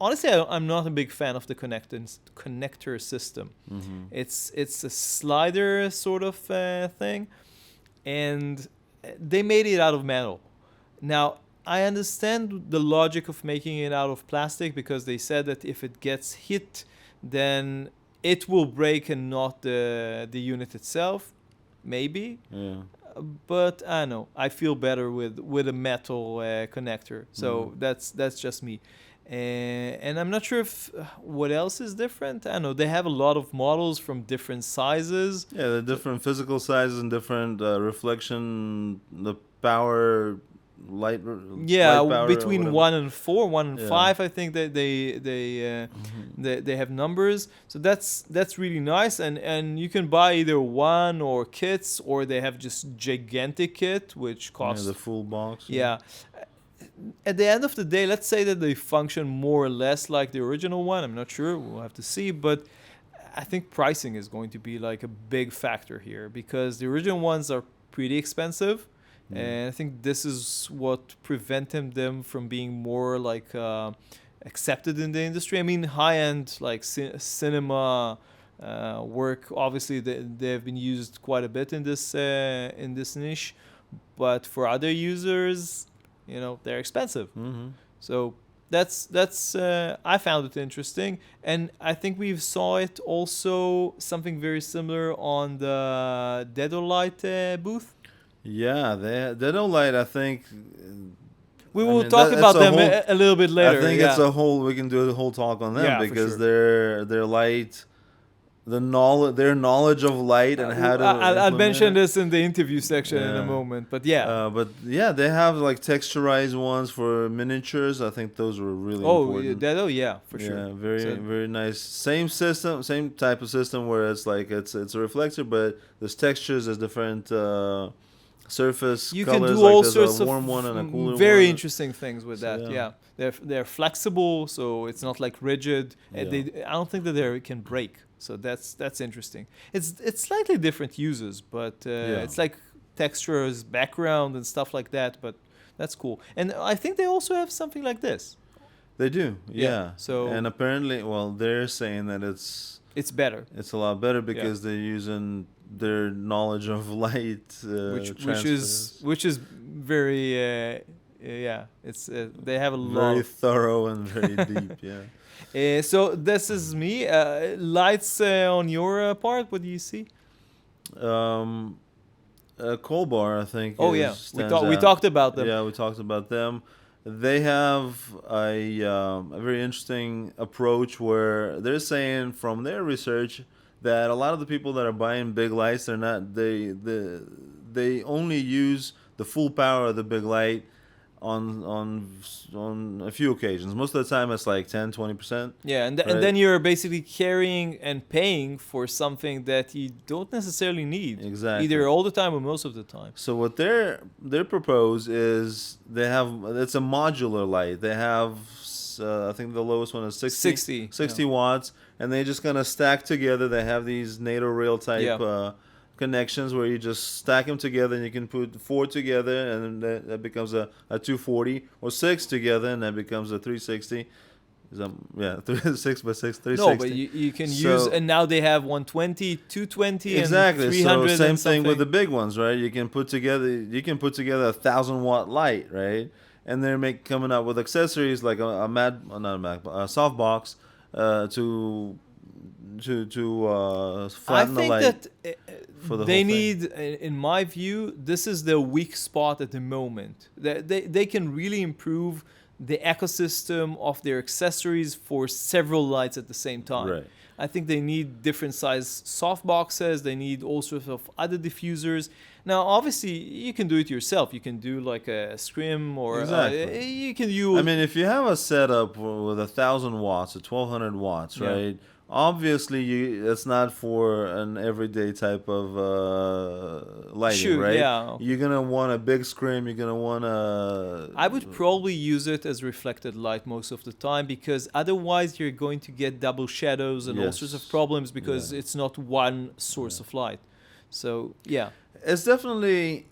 Honestly, I'm not a big fan of the connector system. It's a slider sort of thing, and they made it out of metal. Now, I understand the logic of making it out of plastic, because they said that if it gets hit, then it will break and not the unit itself. Maybe.
Yeah.
But I don't know. I feel better with a metal connector. So that's just me. And I'm not sure if what else is different. I don't know. They have a lot of models from different sizes.
Yeah, the different physical sizes and different reflection, the power, light.
Yeah,
light power or
between
whatever.
1 and 4, 1 and
Yeah.
5, I think that they have numbers. So that's really nice. And you can buy either one or kits, or they have just gigantic kit which costs
the full box.
yeah. At the end of the day, let's say that they function more or less like the original one. I'm not sure. We'll have to see. But I think pricing is going to be like a big factor here, because the original ones are pretty expensive. And I think this is what prevented them from being more like accepted in the industry. I mean, high-end like cinema work, obviously they've been used quite a bit in this niche. But for other users, they're expensive. So that's I found it interesting, and I think we saw it also something very similar on the Dedolite booth.
Yeah, they don't light. I think
We
I
will
mean,
talk
that's
about
a
them
whole-
a little bit later.
I think
yeah.
it's a whole. We can do a whole talk on them
Yeah, for
because
sure.
their light, their knowledge of light and how to.
I'll
implement
mention
it.
this in the interview section in a
Yeah.
moment, but yeah.
But yeah, they have like texturized ones for miniatures. I think those were really important.
Yeah, for sure.
Yeah, very
So-
very nice. Same system, same type of system where it's like it's a reflector, but there's textures, there's different surface
You
colors.
can do
like
all
there's
sorts
a warm
of
one and a cooler
very
one.
interesting things with
So,
that.
yeah.
Yeah, they're flexible, so it's not like rigid.
Yeah.
I don't think that they can break. So that's interesting. It's slightly different uses, but it's like textures, background, and stuff like that. But that's cool. And I think they also have something like this.
They do, yeah.
So-
and apparently, well, they're saying that it's
it's better.
It's a lot better because they're using their knowledge of light transfers.
Which is very yeah. It's they have a lot.
Very thorough and very deep. Yeah.
So this is me. Lights on your part. What do you see?
Colbar, I think.
Oh yeah, we talked about them.
Yeah, we talked about them. They have a very interesting approach where they're saying from their research that a lot of the people that are buying big lights, they only use the full power of the big light on a few occasions. Most of the time it's like 10-20%.
Yeah, and then you're basically carrying and paying for something that you don't necessarily need.
Exactly.
Either all the time or most of the time.
So what they propose is it's a modular light. They have I think the lowest one is 60
yeah.
watts, and they just kind of stack together. They have these NATO rail type connections where you just stack them together, and you can put 4 together, and then that becomes a 240, or 6 together, and that becomes a 360. 6 by 6, 360.
No, but you can use, and now they have 120, 220,
exactly.
And 300.
So same thing with the big ones, right? You can put together a 1,000-watt light, right? And they're coming out with accessories like a softbox to flatten the light.
I think that
for the
they
whole
need, in my view, this is the weak spot at the moment. They can really improve the ecosystem of their accessories for several lights at the same time.
Right.
I think they need different size softboxes. They need all sorts of other diffusers. Now, obviously, you can do it yourself. You can do like a scrim, or you can use.
I mean, if you have a setup with 1,000 watts or 1,200 watts, right? Obviously, it's not for an everyday type of lighting, right?
Yeah.
You're gonna want a big scrim. You're gonna want a.
I would probably use it as reflected light most of the time, because otherwise you're going to get double shadows and all sorts of problems, because it's not one source of light. So yeah,
it's definitely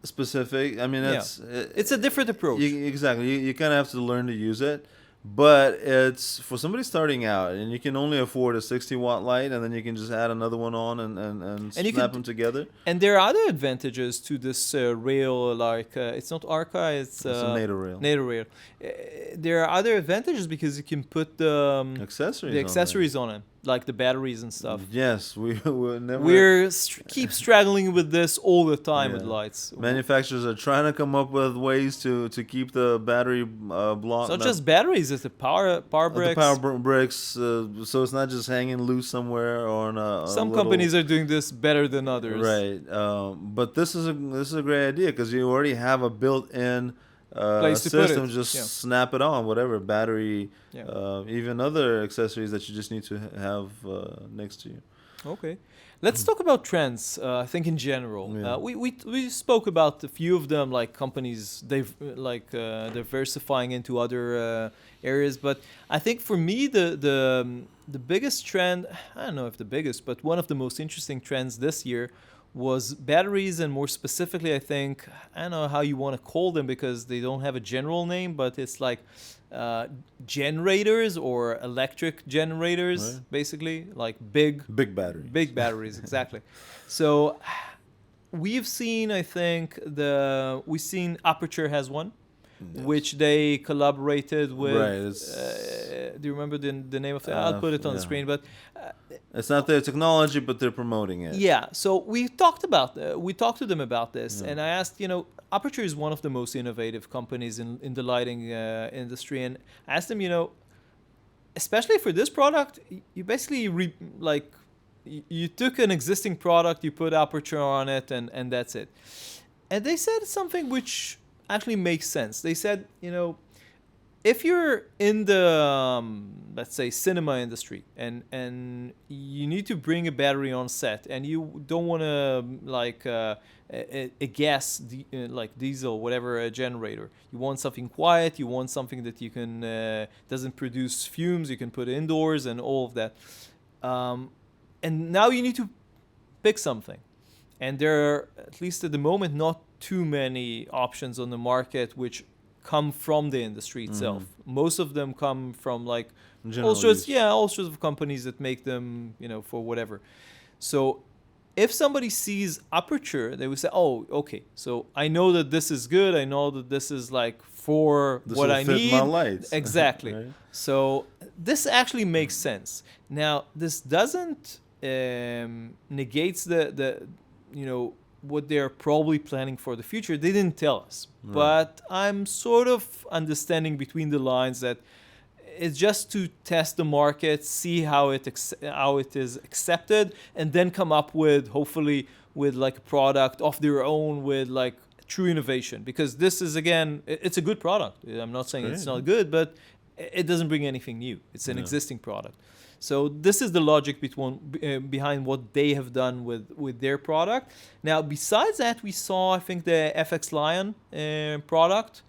specific. I mean,
it's a different approach.
Exactly. You kind of have to learn to use it. But it's for somebody starting out, and you can only afford a 60-watt light, and then you can just add another one on and snap them together.
And there are other advantages to this rail, like it's not Arca, it's
a NATO rail.
NATO rail. There are other advantages because you can put the accessories on it, like the batteries and stuff.
Yes, we're
keep struggling with this all the time with lights.
Manufacturers are trying to come up with ways to keep the battery block.
It's not just batteries; it's the power bricks.
The power bricks, so it's not just hanging loose somewhere or on a.
Some companies are doing this better than others.
Right, but this is a great idea because you already have a built-in. System, just snap it on, whatever battery, even other accessories that you just need to have next to you.
Okay, let's talk about trends. I think in general, we spoke about a few of them, like companies diversifying into other areas. But I think for me, the biggest trend, I don't know if the biggest, but one of the most interesting trends this year was batteries, and more specifically, I think, I don't know how you want to call them because they don't have a general name, but it's like generators or electric generators, basically, like big
batteries.
Big batteries, exactly. So we've seen, I think, we've seen Aperture has one. Yes. Which they collaborated with. Right. Do you remember the name of it? I'll put it on the screen. But
it's not their technology, but they're promoting it.
Yeah. So we talked to them about this, and I asked, Aperture is one of the most innovative companies in the lighting industry, and I asked them, especially for this product, you basically you took an existing product, you put Aperture on it, and that's it. And they said something which actually makes sense. They said, if you're in the let's say cinema industry and you need to bring a battery on set, and you don't want to a gas like diesel, whatever, a generator, you want something quiet, you want something that you can doesn't produce fumes, you can put indoors and all of that, and now you need to pick something, and there are, at least at the moment, not too many options on the market which come from the industry itself. Most of them come from like
General use.
all sorts of companies that make them, for whatever. So if somebody sees aperture, they will say, "Oh, okay. So I know that this is good. I know that this is like for
This
what
will
I
fit
need."
my lights.
Exactly.
Right?
So this actually makes sense. Now, this doesn't negates the what they're probably planning for the future. They didn't tell us,
Right.
but I'm sort of understanding between the lines that it's just to test the market, see how it is accepted, and then come up with, hopefully, with like a product of their own with like true innovation. Because this is, again, it's a good product. I'm not saying it's not good, but it doesn't bring anything new. It's an existing product. So this is the logic behind what they have done with their product. Now, besides that, we saw, I think, the FX Lion product,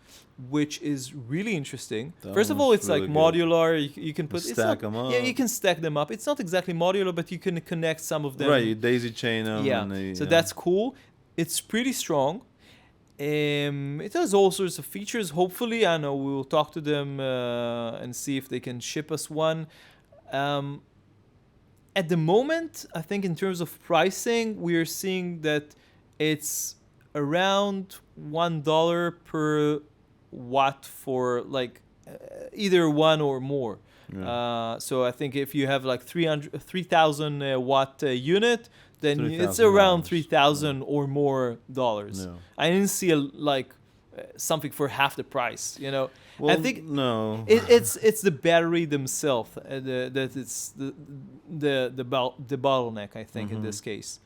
which is really interesting. First of all, it's
really
like
good.
modular. You can put
Stack them up.
Yeah, you can stack them up. It's not exactly modular, but you can connect some of them.
Right, you daisy chain them.
Yeah,
And
so that's cool. It's pretty strong. It has all sorts of features. Hopefully, I know we will talk to them and see if they can ship us one. At the moment, I think in terms of pricing, we are seeing that it's around $1 per watt for like either one or more.
Yeah.
So I think if you have like 3,000 watt unit, then it's
$3,000.
around 3,000 or more dollars.
Yeah.
I didn't see something for half the price.
Well,
I think
no.
it's the battery themselves that it's the bottleneck, I think, in this case.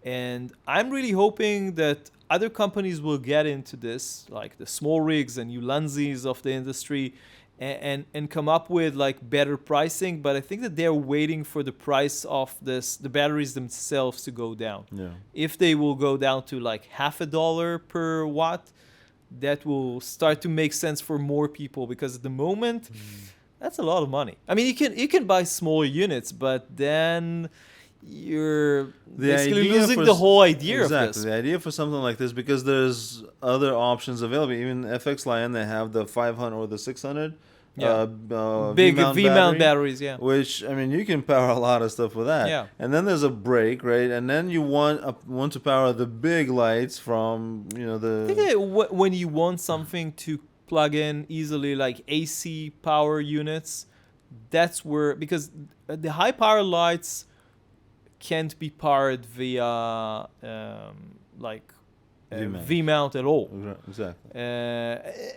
And I'm really hoping that other companies will get into this, like the small rigs and Ulanzis of the industry, and come up with like better pricing. But I think that they're waiting for the price of the batteries themselves to go down.
Yeah.
If they will go down to like $0.50 per watt, that will start to make sense for more people, because at the moment, that's a lot of money. I mean, you can buy smaller units, but then you're basically losing the whole idea of this.
Exactly, the idea for something like this, because there's other options available. Even FX Lion, they have the 500 or the 600
big
V-mount
V-mount batteries, yeah.
Which, I mean, you can power a lot of stuff with that.
Yeah.
And then there's a break, right? And then you want to power the big lights from, the...
I think when you want something to plug in easily, like AC power units, that's where, because the high power lights can't be powered via V-mount at all.
Exactly.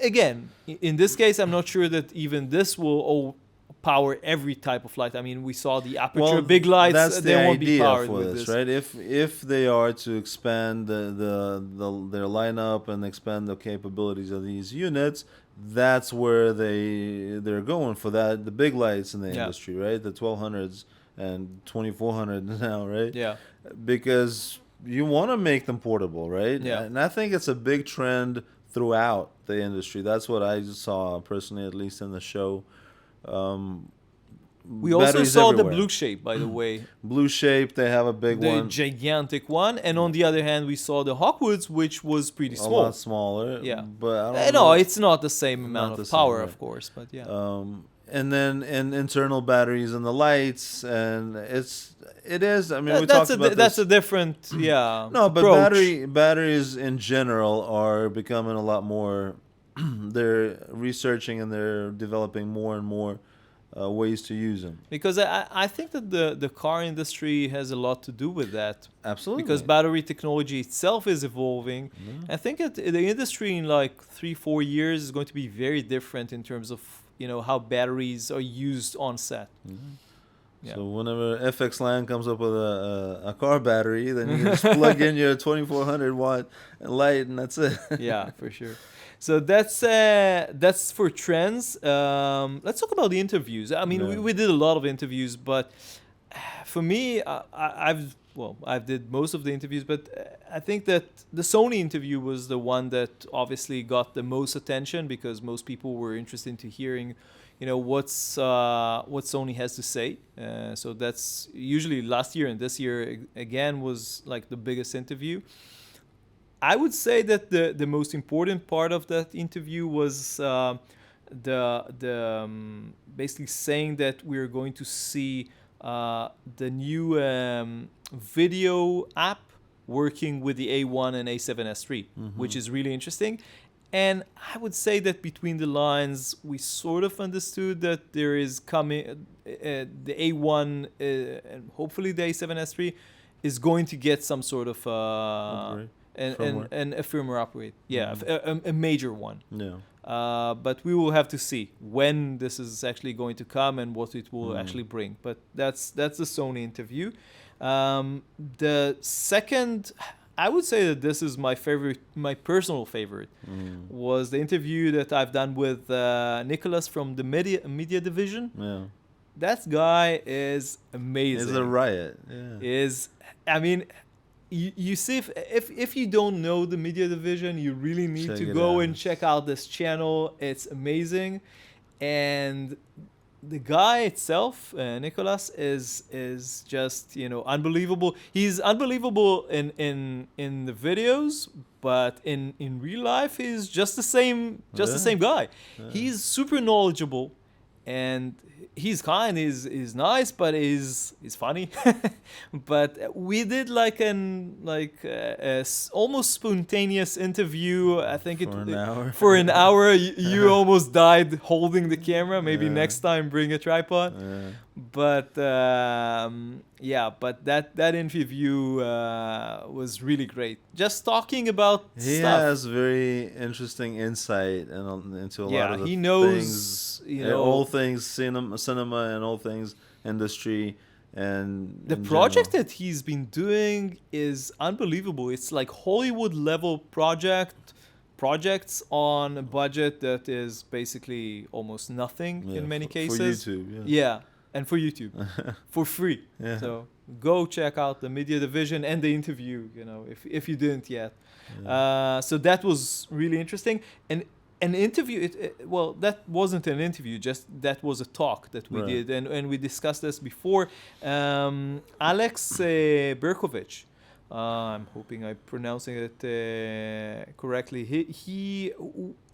Again, in this case, I'm not sure that even this will all power every type of light. I mean, we saw the aperture big lights.
That's
they won't be powered
for
with
this, right? If they are to expand their lineup and expand the capabilities of these units, that's where they're going for that. The big lights in the industry, right? The 1200s and 2400 now, right?
Yeah.
Because you want to make them portable, right?
Yeah.
And I think it's a big trend throughout the industry. That's what I saw personally, at least in the show.
We also saw the blue shape, by the way.
Blue shape, they have a big one.
The gigantic one. And on the other hand, we saw the Hawkwoods, which was pretty small.
A lot smaller.
Yeah.
But I don't
know.
know.
It's not the same amount of power, of course. But yeah.
And then internal batteries and the lights, and it is. I mean, we talked about this.
That's a different,
No, but
approach.
batteries in general are becoming a lot more. They're researching and they're developing more and more ways to use them.
Because I think that the car industry has a lot to do with that.
Absolutely.
Because battery technology itself is evolving. I think that the industry in like 3-4 years is going to be very different in terms of how batteries are used on set. Yeah.
So whenever FX Lion comes up with a car battery, then you can just plug in your 2400 watt light, and that's it.
Yeah, for sure. So that's for trends. Let's talk about the interviews. I mean, we did a lot of interviews, but for me, I did most of the interviews, but I think that the Sony interview was the one that obviously got the most attention, because most people were interested in hearing, what Sony has to say. So that's usually last year, and this year again was like the biggest interview. I would say that the most important part of that interview was the basically saying that we're going to see the new video app working with the A1 and A7S3, which is really interesting. And I would say that between the lines, we sort of understood that there is coming the A1 and hopefully the A7S3 is going to get some sort of and a firmware upgrade. Yeah, a major one.
Yeah.
But we will have to see when this is actually going to come and what it will actually bring. But that's the Sony interview. The second, I would say that this is my favorite, my personal favorite, was the interview that I've done with Nicholas from the media division.
Yeah.
That guy is amazing.
It's a riot. Yeah.
I mean, you see, if you don't know the media division, you really need to go and check out this channel. It's amazing. And the guy itself, Nicholas, is just, unbelievable. He's unbelievable in the videos, but in real life, he's just the same guy. Yeah. He's super knowledgeable, and he's kind, he's nice, but he's funny. But we did like a almost spontaneous interview. I think for an hour. You almost died holding the camera. Maybe next time bring a tripod. Yeah. But but that interview was really great. Just talking about
he
stuff.
has very interesting insight into a lot of the
he knows
things, all things cinema and all things industry. And
the project that he's been doing is unbelievable. It's like Hollywood level projects on a budget that is basically almost nothing in many cases.
For YouTube,
yeah. And for YouTube, for free. Yeah. So go check out the media division and the interview, if you didn't yet. Yeah. So that was really interesting. And an interview, that wasn't an interview, just that was a talk that we did. And we discussed this before. Alex Berkovich, I'm hoping I'm pronouncing it correctly.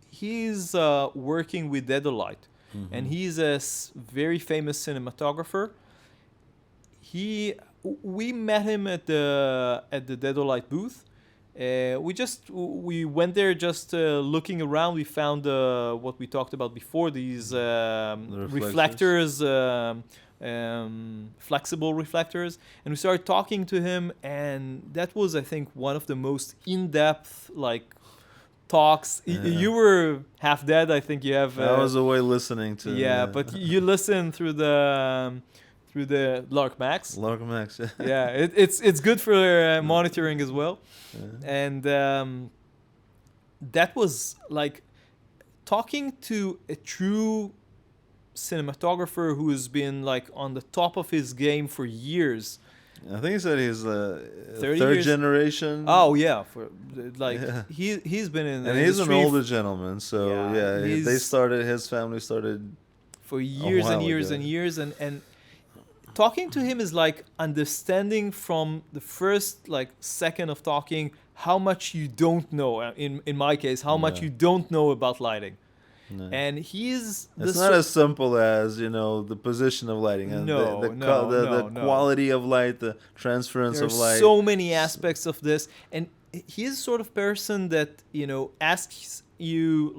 He's working with Dedolite. And he's a very famous cinematographer. We met him at the Dedolite booth. We went there just looking around. We found what we talked about before, these reflectors, flexible reflectors, and we started talking to him. And that was, I think, one of the most in-depth talks. You were half dead. I think you have.
I was away listening to.
Yeah, but you listen through the Lark Max.
Lark Max.
Yeah, it's good for monitoring as well, and that was like talking to a true cinematographer who has been on the top of his game for years.
I think he said he's third generation.
Oh yeah, he's been in the
and he's an older gentleman. So his family started
for years and years and years, and talking to him is like understanding from the first second of talking how much you don't know. In my case, how much you don't know about lighting. No. And it's
not as simple as the position of lighting and the quality of light, the transference of light.
There's so many aspects of this, and he's the sort of person that asks you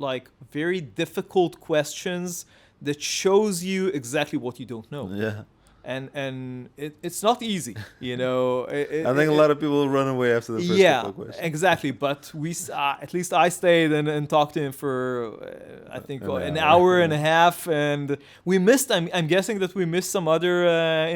very difficult questions that shows you exactly what you don't know.
Yeah.
And it's not easy, I
think a lot of people will run away after the first couple of questions.
Exactly. But we, at least I stayed and talked to him for, I think, an hour and a half. And we missed, I'm guessing that we missed some other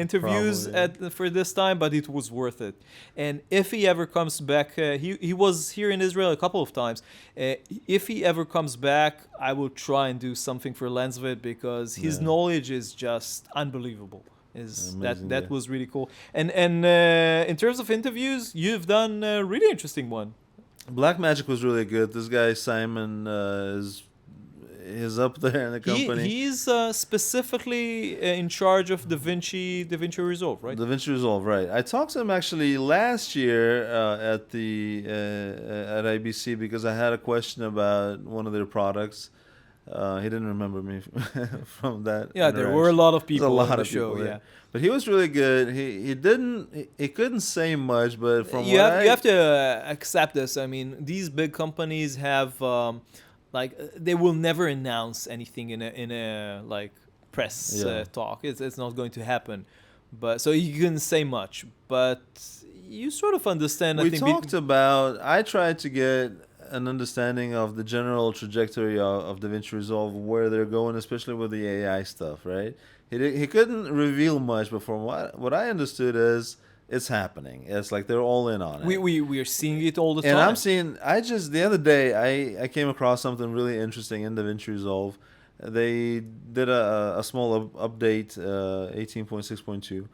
interviews for this time, but it was worth it. And if he ever comes back, he was here in Israel a couple of times. If he ever comes back, I will try and do something for LensVid because his knowledge is just unbelievable. That was really cool. And in terms of interviews, you've done a really interesting one.
Black Magic was really good. This guy Simon he's up there in the company.
He's specifically in charge of DaVinci Resolve, right?
DaVinci Resolve, right? I talked to him actually last year at the at IBC because I had a question about one of their products. He didn't remember me from that.
Yeah, there were a lot of
There's a
people
lot
on the
of
show.
people
Yeah,
there. But he was really good. He couldn't say much, but from
you
what
have you have to accept this. I mean, these big companies have they will never announce anything in a like press
Yeah.
talk. It's not going to happen. But so you couldn't say much, but you sort of understand. I
we
think
talked about. I tried to get an understanding of the general trajectory of DaVinci Resolve, where they're going, especially with the AI stuff. Right? He couldn't reveal much, but from what I understood is it's happening. It's like they're all in on it.
we are seeing it all the
And
time.
I'm seeing. I just the other day I came across something really interesting in DaVinci Resolve. They did a small update, 18.6.2.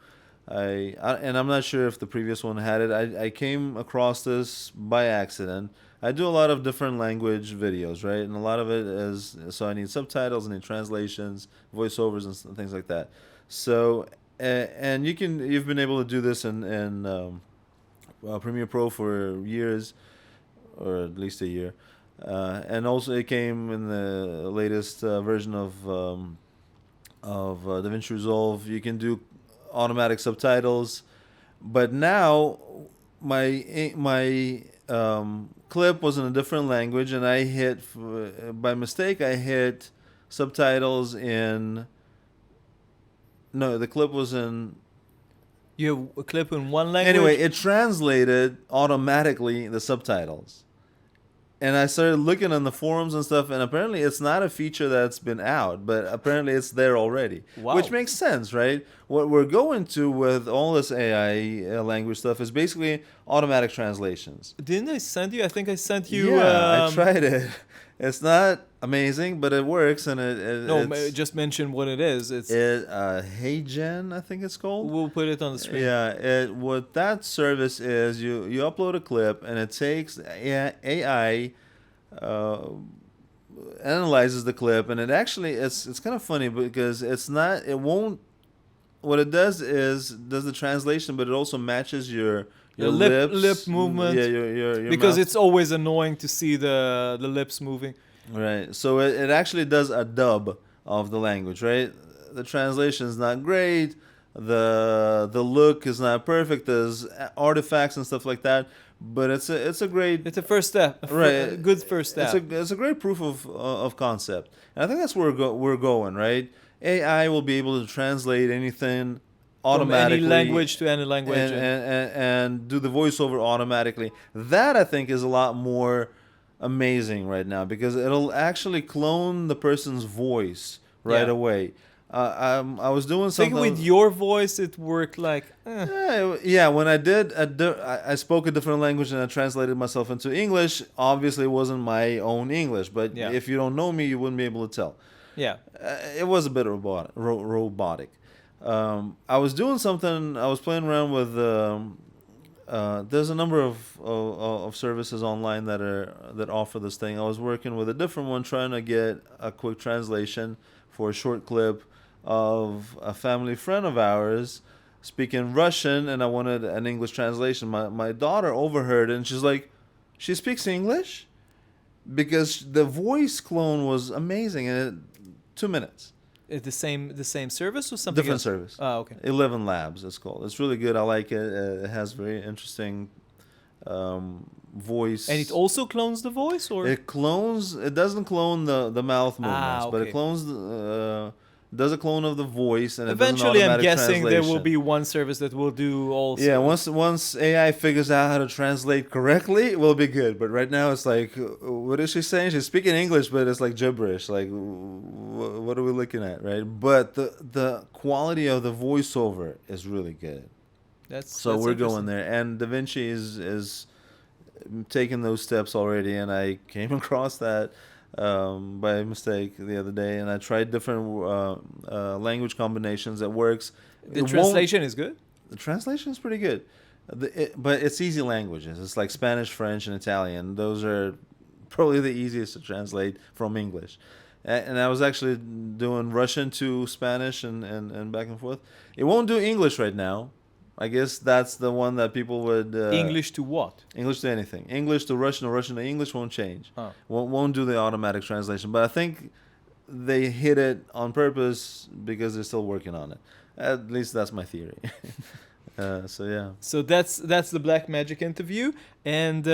And I'm not sure if the previous one had it. I came across this by accident. I do a lot of different language videos, right? And a lot of it is so I need subtitles, I need translations, voiceovers, and things like that. So and you've been able to do this in Premiere Pro for years, or at least a year. And also, it came in the latest version of DaVinci Resolve. You can do automatic subtitles, but now my clip was in a different language, and I hit by mistake. I hit subtitles in. No, the clip was in.
You have a clip in one language.
Anyway, it translated automatically the subtitles. And I started looking on the forums and stuff, and apparently it's not a feature that's been out, but apparently it's there already.
Wow.
Which makes sense, right? What we're going to with all this AI language stuff is basically automatic translations.
Didn't I send you? I think I sent you.
Yeah, I tried it. It's not amazing, but it works, and
Just mention what it is. It's
Hey Gen, I think it's called.
we'll put it on the screen.
Yeah, what that service is, you upload a clip, and it takes AI, analyzes the clip, and it's kind of funny because it won't. What it does is does the translation, but it also matches your
lip movement.
Yeah, your
because
mouth.
it's always annoying to see the lips moving.
Right. So it actually does a dub of the language, right? The translation is not great. The look is not perfect. There's artifacts and stuff like that. But it's a great.
It's a first step.
Right.
A good first step.
It's a great proof of concept, and I think that's where we're going, right? AI will be able to translate anything automatically,
from any language to any language,
and do the voiceover automatically. That I think is a lot more amazing right now because it'll actually clone the person's voice right away. I was doing
I
something
think with your voice it worked like
yeah, when I did I spoke a different language and I translated myself into English. Obviously it wasn't my own English, but if you don't know me you wouldn't be able to tell. It was a bit robotic. I was doing something. I was playing around with. There's a number of services online that offer this thing. I was working with a different one, trying to get a quick translation for a short clip of a family friend of ours speaking Russian, and I wanted an English translation. My daughter overheard it, and she's like, "She speaks English," because the voice clone was amazing, and 2 minutes.
the same service or something
Different
else?
service.
Oh, okay.
11 Labs, it's called. It's really good. I like it. It has very interesting voice.
And it also clones the voice, or
It clones. It doesn't clone the mouth movements, but it
okay.
clones does a clone of the voice, and
eventually
it does an
I'm
automatic
guessing there will
translation.
be one service that will do all.
Yeah, once AI figures out how to translate correctly, it will be good. But right now, it's like, what is she saying? She's speaking English, but it's like gibberish. Like, what are we looking at, right? But the quality of the voiceover is really good.
That's
We're
interesting.
going there, and DaVinci is taking those steps already. And I came across that by mistake the other day, and I tried different language combinations. It works.
The translation is good.
The translation is pretty good, but it's easy languages. It's like Spanish, French, and Italian. Those are probably the easiest to translate from English. and I was actually doing Russian to Spanish and back and forth. It won't do English right now. I guess that's the one that people would
English to what?
English to anything. English to Russian or Russian to English won't change.
Oh.
Won't do the automatic translation. But I think they hit it on purpose because they're still working on it. At least that's my theory. So yeah.
So that's the Black Magic interview, and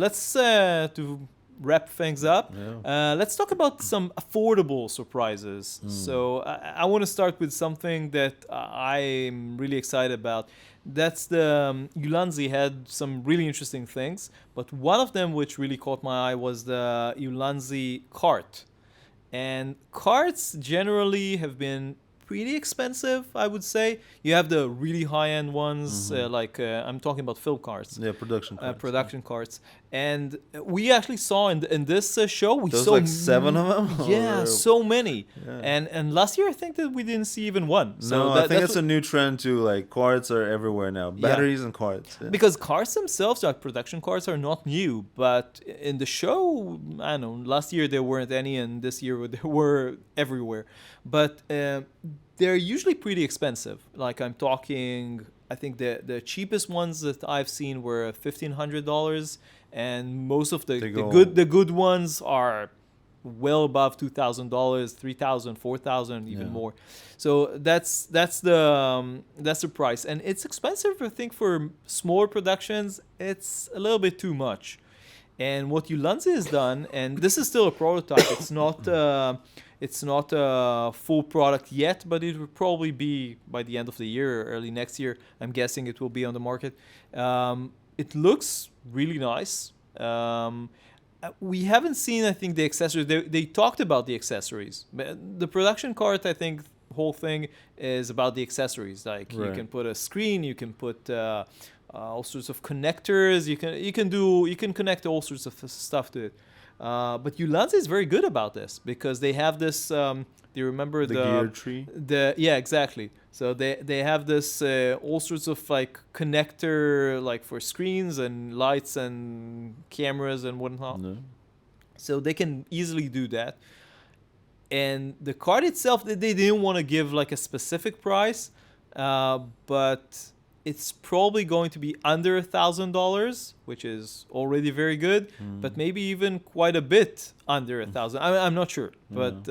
let's to wrap things up.
Yeah.
Let's talk about some affordable surprises. So I want to start with something that I'm really excited about. That's the Ulanzi had some really interesting things, but one of them which really caught my eye was the Ulanzi cart. And carts generally have been pretty expensive, I would say. You have the really high-end ones, I'm talking about film carts.
Yeah, production carts.
Production carts. And we actually saw in this show, we
There's
saw
like 7 of them?
Yeah, so many.
Yeah.
And last year I think that we didn't see even one. So
I think it's a new trend too. Like carts are everywhere now. Batteries and carts. Yeah.
Because cars themselves, like production cars, are not new. But in the show, I don't know, last year there weren't any, and this year there were everywhere. But they're usually pretty expensive. Like I'm talking, I think the cheapest ones that I've seen were $1,500, and most of the good ones are well above $2,000, $3,000, $4,000, even more. So that's the price, and it's expensive. I think for smaller productions, it's a little bit too much. And what Ulanzi has done, and this is still a prototype. It's not a full product yet, but it will probably be by the end of the year or early next year. I'm guessing it will be on the market. It looks really nice. We haven't seen, I think, the accessories. They talked about the accessories. The production cart, I think, whole thing is about the accessories. Like you can put a screen, you can put all sorts of connectors. You can connect all sorts of stuff to it. But Ulanzi is very good about this because they have this. Do you remember the
gear tree?
Yeah, exactly. So they have this all sorts of like connector, like for screens and lights and cameras and whatnot.
No.
So they can easily do that. And the card itself, they didn't want to give like a specific price, but it's probably going to be under $1,000, which is already very good, but maybe even quite a bit under $1,000. I'm not sure, but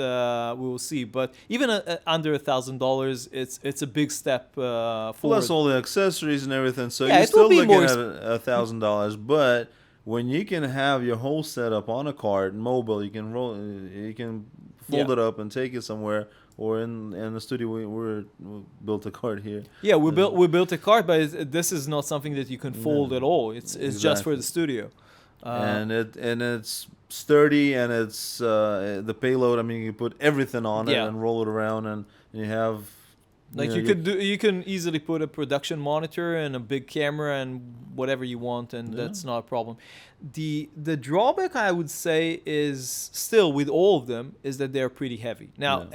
we will see. But even under $1,000, it's a big step forward.
Plus all the accessories and everything. So
Yeah,
you're
it will
still
be
looking
more
at $1,000, but when you can have your whole setup on a cart, mobile, you can fold it up and take it somewhere. Or in the studio, we built a cart here.
Yeah, we built a cart, but this is not something that you can fold at all. It's just for the studio.
And it's sturdy, and it's the payload. I mean, you can put everything on it and roll it around, and you have
like you can easily put a production monitor and a big camera and whatever you want, and that's not a problem. The drawback, I would say, is still with all of them is that they're pretty heavy. Now.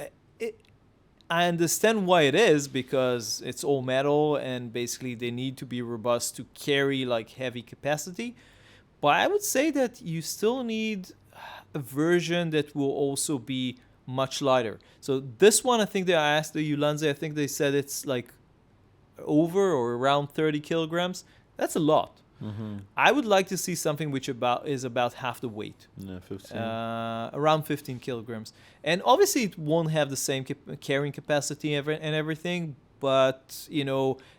I understand why it is, because it's all metal and basically they need to be robust to carry like heavy capacity. But I would say that you still need a version that will also be much lighter. So this one, I think they asked the Ulanzi, I think they said it's like over or around 30 kilograms. That's a lot.
Mm-hmm.
I would like to see something which is about half the weight.
Yeah, 15.
Around 15 kilograms. And obviously it won't have the same carrying capacity and everything, but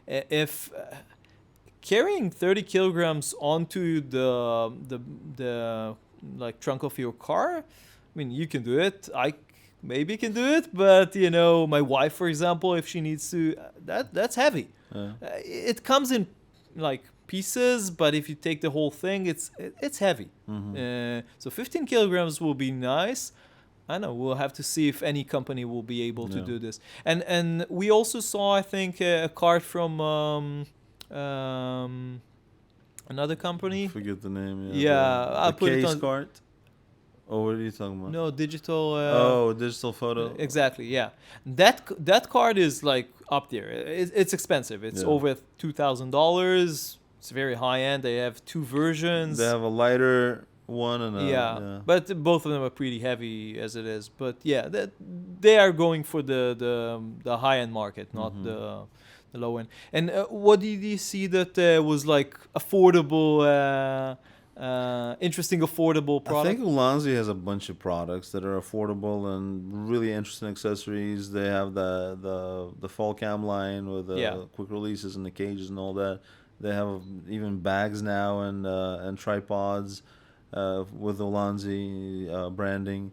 if carrying 30 kilograms onto the like trunk of your car, I mean, you can do it. I maybe can do it, but my wife, for example, if she needs to, that's heavy. It comes in like pieces, but if you take the whole thing, it's heavy. Mm-hmm. So 15 kilograms will be nice. I know, we'll have to see if any company will be able to do this. And we also saw, I think, a card from another company.
I forget the name.
I'll put
case
it on
card. Oh, what are you talking about?
No, digital.
Digital photo.
Exactly, yeah. That card is like up there. It's expensive. It's over $2,000. It's very high end. They have two versions.
They have a lighter one and
Yeah, but both of them are pretty heavy as it is. But yeah, they are going for the high end market, not the low end. And what did you see that was like affordable, interesting affordable
I
product?
think Ulanzi has a bunch of products that are affordable and really interesting accessories. They have the fall cam line with the
Yeah.
quick releases and the cages and all that. They have even bags now and tripods with Ulanzi branding.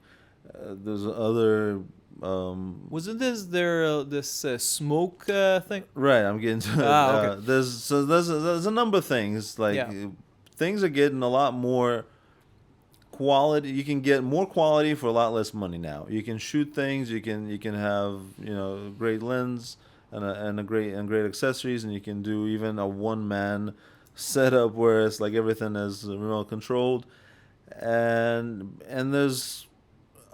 There's other
Wasn't this smoke thing?
right. I'm getting to it.
Ah, okay.
There's a number of things like
Yeah.
things are getting a lot more quality. You can get more quality for a lot less money now. You can shoot things. You can have great lens and a great accessories, and you can do even a one man setup where it's like everything is remote controlled, and there's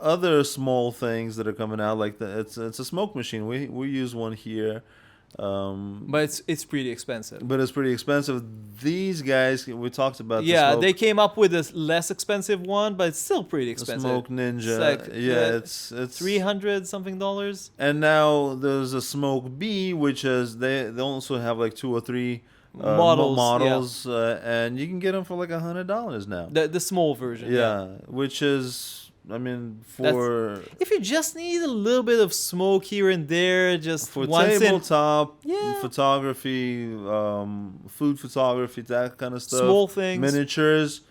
other small things that are coming out like it's a smoke machine. We use one here.
But it's pretty expensive.
But it's pretty expensive. These guys, we talked about
Yeah,
the
they came up with a less expensive one, but it's still pretty expensive.
Smoke Ninja.
It's like,
yeah, it's
$300 something.
And now there's a Smoke B, which is they also have like 2 or 3 models, and you can get them for like $100 now.
The small version.
Yeah, which is. I mean, for
if you just need a little bit of smoke here and there, just
for
once
tabletop photography, food photography, that kind of stuff,
small things,
miniatures,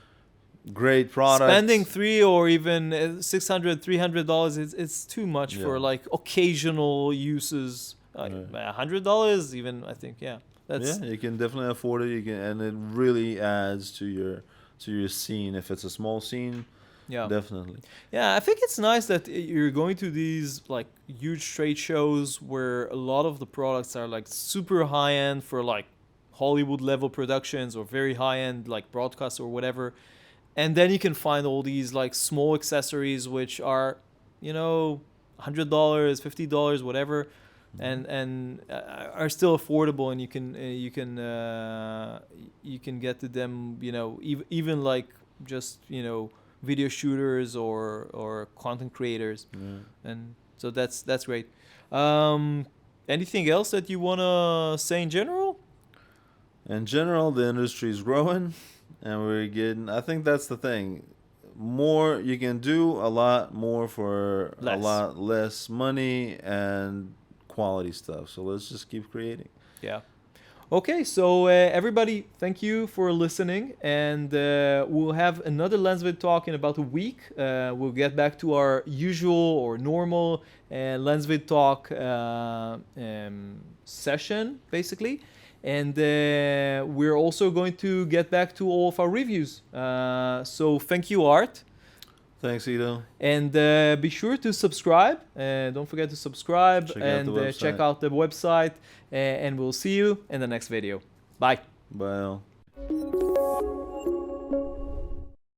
great products.
Spending $300 or even $600, $300, it's too much for like occasional uses. Like $100, even I think, that's
you can definitely afford it. You can, and it really adds to your scene if it's a small scene.
Yeah,
definitely.
Yeah, I think it's nice that you're going to these like huge trade shows where a lot of the products are like super high end for like Hollywood level productions or very high end like broadcasts or whatever, and then you can find all these like small accessories which are, $100, $50, whatever, and are still affordable, and you can get to them, even like just video shooters or content creators, and so that's great. Anything else that you want to say in general?
In general, the industry is growing, and we're getting. I think that's the thing. More you can do a lot more for a lot less money and quality stuff. So let's just keep creating.
Yeah. Okay, so everybody, thank you for listening, and we'll have another LensVid talk in about a week. We'll get back to our usual or normal LensVid talk session, basically, and we're also going to get back to all of our reviews. So thank you, Art.
Thanks, Ido.
And be sure to subscribe. Don't forget to subscribe and check out the website. And we'll see you in the next video. Bye.
Bye.